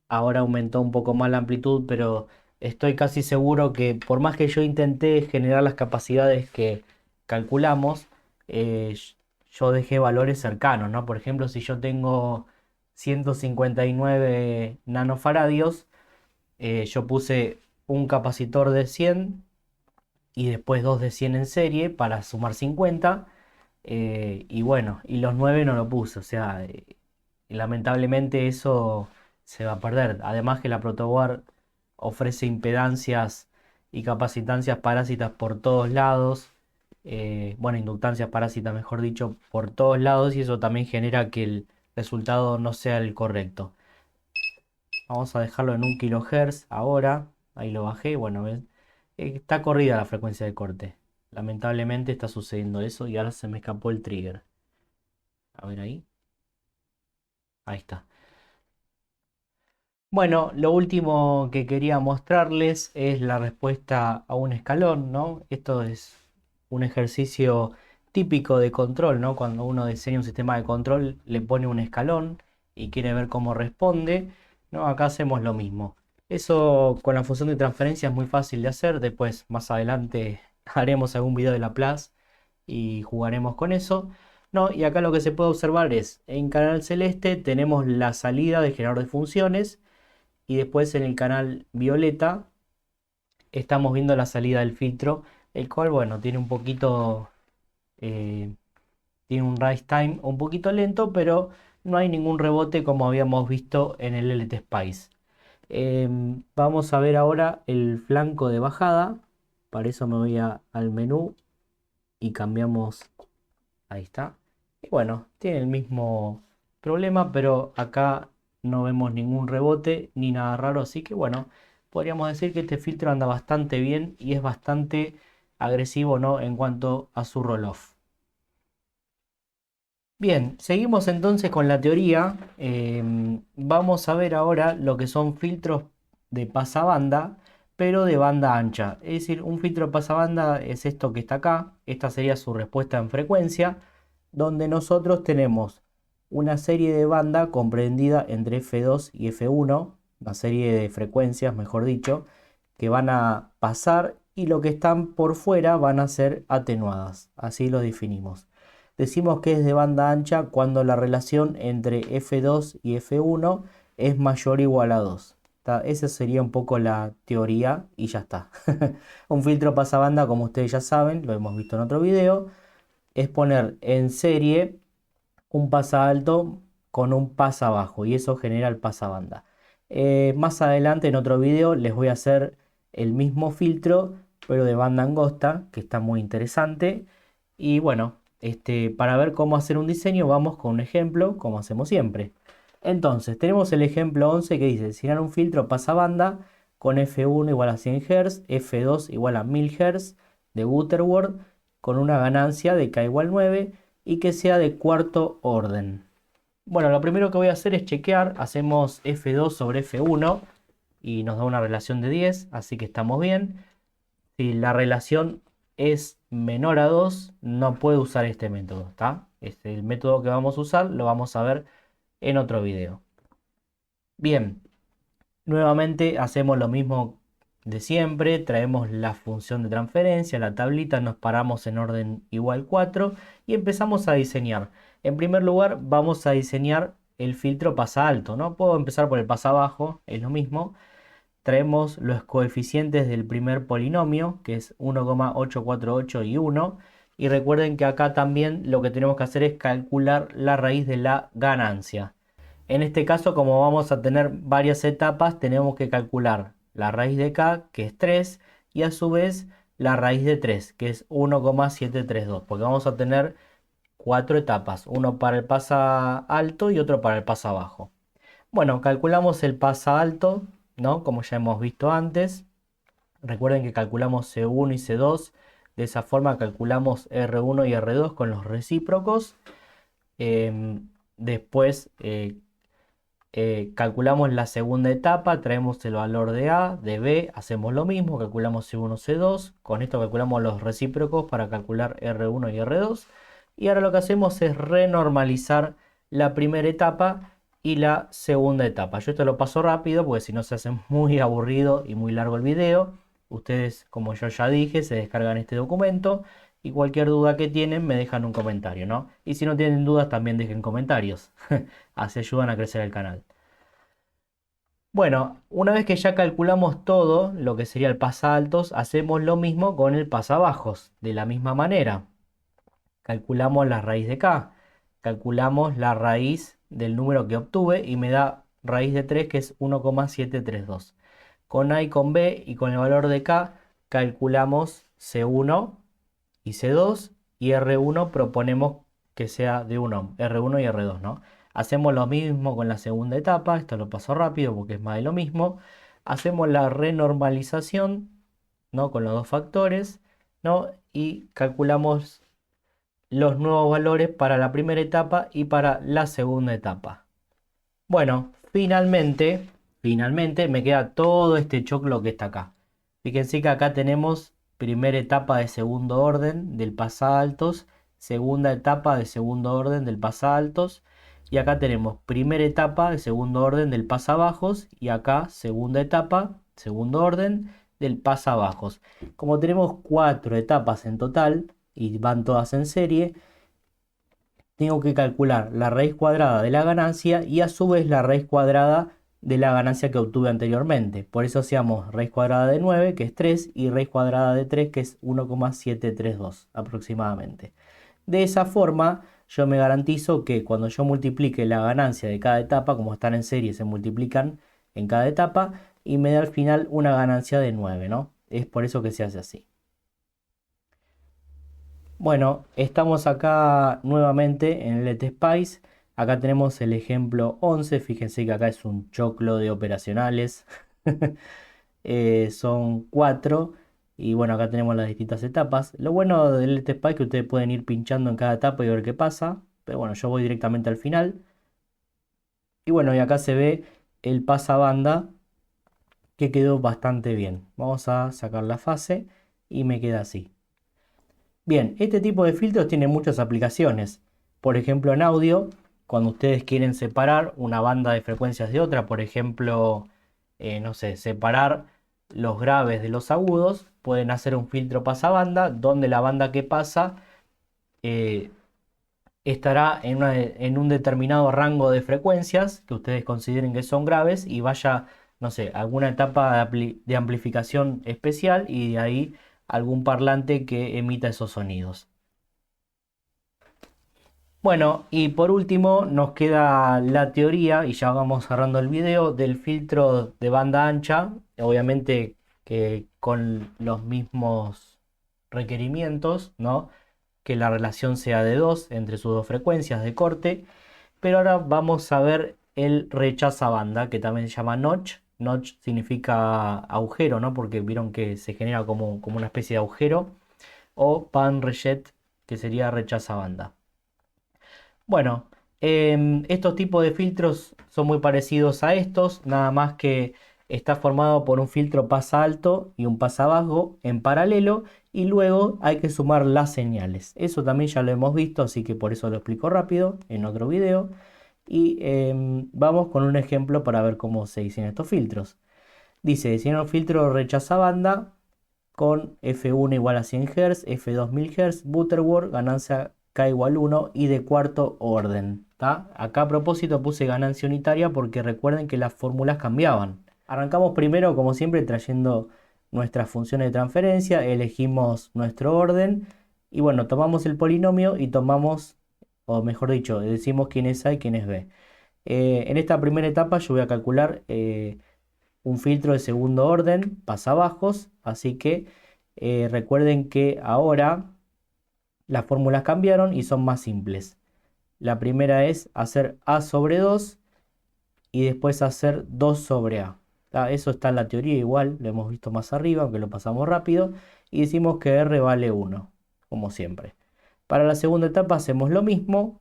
ahora aumentó un poco más la amplitud, pero estoy casi seguro que por más que yo intenté generar las capacidades que calculamos, yo dejé valores cercanos, ¿no? Por ejemplo, si yo tengo 159 nanofaradios, yo puse un capacitor de 100 y después dos de 100 en serie para sumar 50. Y bueno, y los 9 no lo puse, o sea, lamentablemente eso se va a perder. Además que la protoboard ofrece impedancias y capacitancias parásitas por todos lados, bueno, inductancias parásitas, mejor dicho, por todos lados, y eso también genera que el resultado no sea el correcto. Vamos a dejarlo en 1 kHz ahora. Ahí lo bajé. Bueno, ven, está corrida la frecuencia de corte. Lamentablemente está sucediendo eso y ahora se me escapó el trigger. A ver ahí. Ahí está. Bueno, lo último que quería mostrarles es la respuesta a un escalón, ¿no? Esto es un ejercicio típico de control, ¿no? Cuando uno diseña un sistema de control, le pone un escalón y quiere ver cómo responde, ¿no? Acá hacemos lo mismo. Eso con la función de transferencia es muy fácil de hacer. Después, más adelante, haremos algún video de Laplace y jugaremos con eso. No, y acá lo que se puede observar es, en canal celeste tenemos la salida del generador de funciones y después en el canal violeta estamos viendo la salida del filtro, el cual, bueno, tiene un poquito, eh, tiene un rise time un poquito lento, pero no hay ningún rebote como habíamos visto en el LT Spice. Vamos a ver ahora el flanco de bajada. Para eso me voy al menú y cambiamos. Ahí está. Y bueno, tiene el mismo problema, pero acá no vemos ningún rebote ni nada raro. Así que bueno, podríamos decir que este filtro anda bastante bien y es bastante agresivo, ¿no? En cuanto a su roll-off. Bien, seguimos entonces con la teoría. Vamos a ver ahora lo que son filtros de pasabanda, pero de banda ancha. Es decir, un filtro de pasabanda es esto que está acá. Esta sería su respuesta en frecuencia, donde nosotros tenemos una serie de banda comprendida entre F2 y F1, una serie de frecuencias, mejor dicho, que van a pasar y lo que están por fuera van a ser atenuadas. Así lo definimos. Decimos que es de banda ancha cuando la relación entre F2 y F1 es mayor o igual a 2. Esa sería un poco la teoría y ya está. Un filtro pasabanda, como ustedes ya saben, lo hemos visto en otro video, es poner en serie un pasa alto con un pasa bajo y eso genera el pasabanda. Más adelante en otro video les voy a hacer el mismo filtro, pero de banda angosta, que está muy interesante. Y bueno, para ver cómo hacer un diseño, vamos con un ejemplo, como hacemos siempre. Entonces, tenemos el ejemplo 11 que dice, diseñar un filtro pasabanda con F1 igual a 100 Hz, F2 igual a 1000 Hz de Butterworth, con una ganancia de K igual 9 y que sea de cuarto orden. Bueno, lo primero que voy a hacer es chequear, hacemos F2 sobre F1 y nos da una relación de 10, así que estamos bien. Si la relación es menor a 2, no puedo usar este método, ¿está? El método que vamos a usar lo vamos a ver en otro video. Bien, nuevamente hacemos lo mismo de siempre, traemos la función de transferencia, la tablita, nos paramos en orden igual 4 y empezamos a diseñar. En primer lugar vamos a diseñar el filtro pasa alto, ¿no? Puedo empezar por el pasa bajo, es lo mismo. Traemos los coeficientes del primer polinomio, que es 1,848 y 1. Y recuerden que acá también lo que tenemos que hacer es calcular la raíz de la ganancia. En este caso, como vamos a tener varias etapas, tenemos que calcular la raíz de k, que es 3, y a su vez la raíz de 3, que es 1,732, porque vamos a tener 4 etapas, uno para el pasa alto y otro para el pasa bajo. Bueno, calculamos el pasa alto, ¿no? Como ya hemos visto antes. Recuerden que calculamos C1 y C2. De esa forma calculamos R1 y R2 con los recíprocos. Después calculamos la segunda etapa, traemos el valor de A, de B, hacemos lo mismo, calculamos C1, C2, con esto calculamos los recíprocos para calcular R1 y R2, y ahora lo que hacemos es renormalizar la primera etapa y la segunda etapa. Yo esto lo paso rápido porque si no se hace muy aburrido y muy largo el video. Ustedes, como yo ya dije, se descargan este documento y cualquier duda que tienen me dejan un comentario, ¿no? Y si no tienen dudas también dejen comentarios. Así ayudan a crecer el canal. Bueno, una vez que ya calculamos todo lo que sería el pasaltos, hacemos lo mismo con el pasabajos. De la misma manera, calculamos la raíz de k, calculamos la raíz del número que obtuve y me da raíz de 3 que es 1,732. Con A y con B y con el valor de k calculamos C1 y C2 y R1 proponemos que sea de 1, R1 y R2, ¿no? Hacemos lo mismo con la segunda etapa, esto lo paso rápido porque es más de lo mismo. Hacemos la renormalización, ¿no? Con los dos factores, ¿no? Y calculamos los nuevos valores para la primera etapa y para la segunda etapa. Bueno, finalmente me queda todo este choclo que está acá. Fíjense que acá tenemos primera etapa de segundo orden del pasaltos, segunda etapa de segundo orden del pasaltos, y acá tenemos primera etapa de segundo orden del pasabajos, y acá segunda etapa, segundo orden del pasabajos. Como tenemos 4 etapas en total, y van todas en serie, tengo que calcular la raíz cuadrada de la ganancia y a su vez la raíz cuadrada de la ganancia que obtuve anteriormente. Por eso hacíamos raíz cuadrada de 9, que es 3, y raíz cuadrada de 3, que es 1,732 aproximadamente. De esa forma, yo me garantizo que cuando yo multiplique la ganancia de cada etapa, como están en serie, se multiplican en cada etapa, y me da al final una ganancia de 9, ¿no? Es por eso que se hace así. Bueno, estamos acá nuevamente en el Spice. Acá tenemos el ejemplo 11. Fíjense que acá es un choclo de operacionales. Son 4. Y bueno, acá tenemos las distintas etapas. Lo bueno del Spice es que ustedes pueden ir pinchando en cada etapa y ver qué pasa. pero bueno, yo voy directamente al final. Y bueno, y acá se ve el pasabanda que quedó bastante bien. Vamos a sacar la fase y me queda así. Bien, este tipo de filtros tiene muchas aplicaciones. Por ejemplo, en audio, cuando ustedes quieren separar una banda de frecuencias de otra, por ejemplo, no sé, separar los graves de los agudos, pueden hacer un filtro pasabanda donde la banda que pasa eh, estará en un determinado rango de frecuencias que ustedes consideren que son graves y vaya, no sé, alguna etapa de amplificación especial y de ahí algún parlante que emita esos sonidos. Bueno, y por último nos queda la teoría, y ya vamos cerrando el video, del filtro de banda ancha, obviamente que con los mismos requerimientos, ¿no? Que la relación sea de 2 entre sus dos frecuencias de corte, pero ahora vamos a ver el rechaza banda, que también se llama notch. Notch significa agujero, ¿no? Porque vieron que se genera como una especie de agujero, o pan rejet, que sería rechaza banda. Bueno, estos tipos de filtros son muy parecidos a estos, nada más que está formado por un filtro pasa alto y un pasa bajo en paralelo y luego hay que sumar las señales. Eso también ya lo hemos visto, así que por eso lo explico rápido en otro video. Y vamos con un ejemplo para ver cómo se diseñan estos filtros. Dice, diseñar un filtro rechaza banda con F1 igual a 100 Hz, F2 1000 Hz, Butterworth, ganancia K igual 1 y de cuarto orden. ¿Tá? Acá a propósito puse ganancia unitaria porque recuerden que las fórmulas cambiaban. Arrancamos primero, como siempre, trayendo nuestras funciones de transferencia, elegimos nuestro orden y bueno, tomamos el polinomio y tomamos, o mejor dicho, decimos quién es A y quién es B. En esta primera etapa yo voy a calcular un filtro de segundo orden, pasabajos, así que recuerden que ahora las fórmulas cambiaron y son más simples. La primera es hacer A sobre 2 y después hacer 2 sobre A. Eso está en la teoría igual, lo hemos visto más arriba, aunque lo pasamos rápido, y decimos que R vale 1, como siempre. Para la segunda etapa hacemos lo mismo,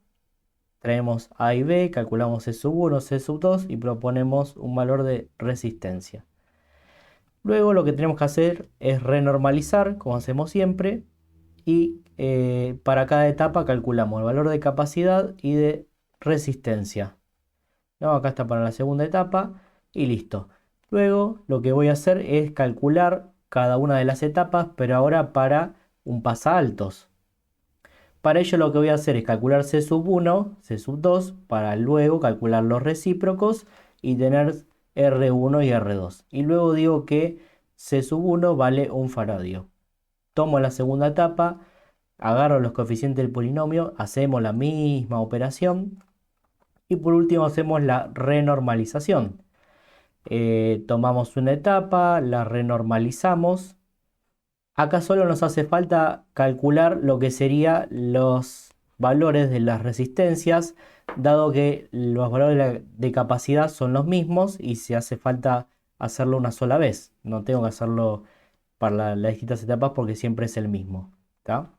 traemos A y B, calculamos C sub 1, C sub 2 y proponemos un valor de resistencia. Luego lo que tenemos que hacer es renormalizar, como hacemos siempre, y para cada etapa calculamos el valor de capacidad y de resistencia. ¿No? Acá está para la segunda etapa y listo. Luego lo que voy a hacer es calcular cada una de las etapas, pero ahora para un pasaltos. Para ello lo que voy a hacer es calcular C sub 1, C sub 2, para luego calcular los recíprocos y tener R1 y R2. Y luego digo que C sub 1 vale un faradio. Tomo la segunda etapa, agarro los coeficientes del polinomio, hacemos la misma operación y por último hacemos la renormalización. Tomamos una etapa, la renormalizamos. Acá solo nos hace falta calcular lo que serían los valores de las resistencias, dado que los valores de capacidad son los mismos y si hace falta hacerlo una sola vez. No tengo que hacerlo para las distintas etapas porque siempre es el mismo. ¿Tá?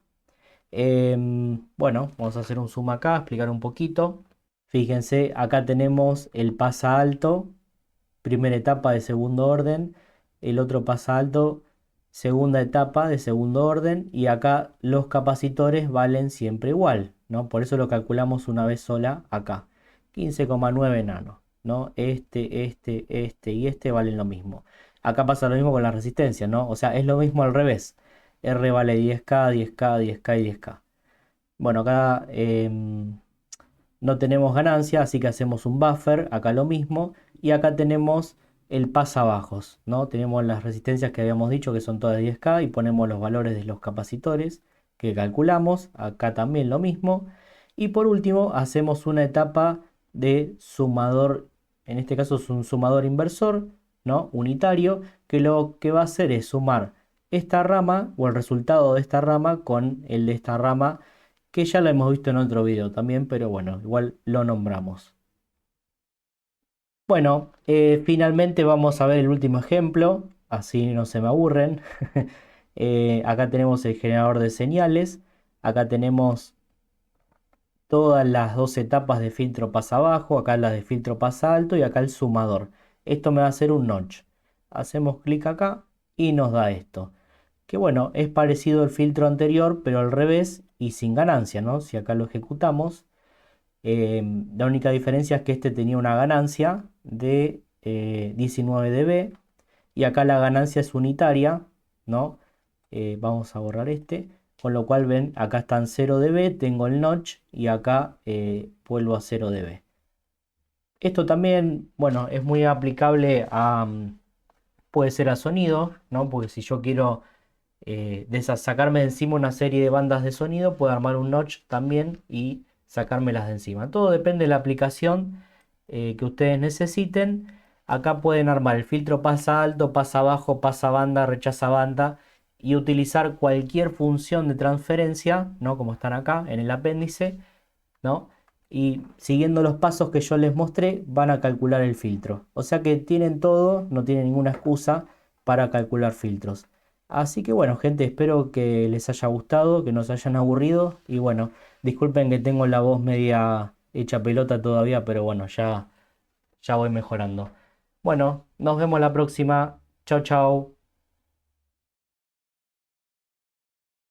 Bueno, vamos a hacer un zoom acá, explicar un poquito. Fíjense, acá tenemos el pasa alto, primera etapa de segundo orden, el otro pasa alto, segunda etapa de segundo orden, y acá los capacitores valen siempre igual, ¿no? Por eso lo calculamos una vez sola acá. 15,9 nano, ¿no? Este y este valen lo mismo. Acá pasa lo mismo con la resistencia, ¿no? O sea, es lo mismo al revés. R vale 10K, 10K, 10K y 10K. Bueno, acá no tenemos ganancia, así que hacemos un buffer, acá lo mismo, y acá tenemos el pasabajos, ¿no? Tenemos las resistencias que habíamos dicho que son todas 10K y ponemos los valores de los capacitores que calculamos, acá también lo mismo, y por último hacemos una etapa de sumador, en este caso es un sumador inversor, ¿no? Unitario, que lo que va a hacer es sumar esta rama o el resultado de esta rama con el de esta rama que ya lo hemos visto en otro video también, pero bueno, igual lo nombramos. Bueno, finalmente vamos a ver el último ejemplo, así no se me aburren. Acá tenemos el generador de señales, acá tenemos todas las dos etapas de filtro pasa abajo, acá las de filtro pasa alto y acá el sumador. Esto me va a hacer un notch. Hacemos clic acá y nos da esto. Que bueno, es parecido al filtro anterior, pero al revés y sin ganancia, ¿no? Si acá lo ejecutamos, la única diferencia es que este tenía una ganancia de 19 dB y acá la ganancia es unitaria, ¿no? Vamos a borrar este. Con lo cual ven, acá están 0 dB, tengo el notch y acá vuelvo a 0 dB. Esto también, bueno, es muy aplicable a, puede ser a sonido, ¿no? Porque si yo quiero sacarme de encima una serie de bandas de sonido, puedo armar un notch también y sacármelas de encima. Todo depende de la aplicación que ustedes necesiten. Acá pueden armar el filtro pasa alto, pasa bajo, pasa banda, rechaza banda y utilizar cualquier función de transferencia, ¿no? Como están acá en el apéndice, ¿no? Y siguiendo los pasos que yo les mostré, van a calcular el filtro. O sea que tienen todo, no tienen ninguna excusa para calcular filtros. Así que bueno, gente, espero que les haya gustado, que no se hayan aburrido. Y bueno, disculpen que tengo la voz media hecha pelota todavía, pero bueno, ya voy mejorando. Bueno, nos vemos la próxima. Chao, chao.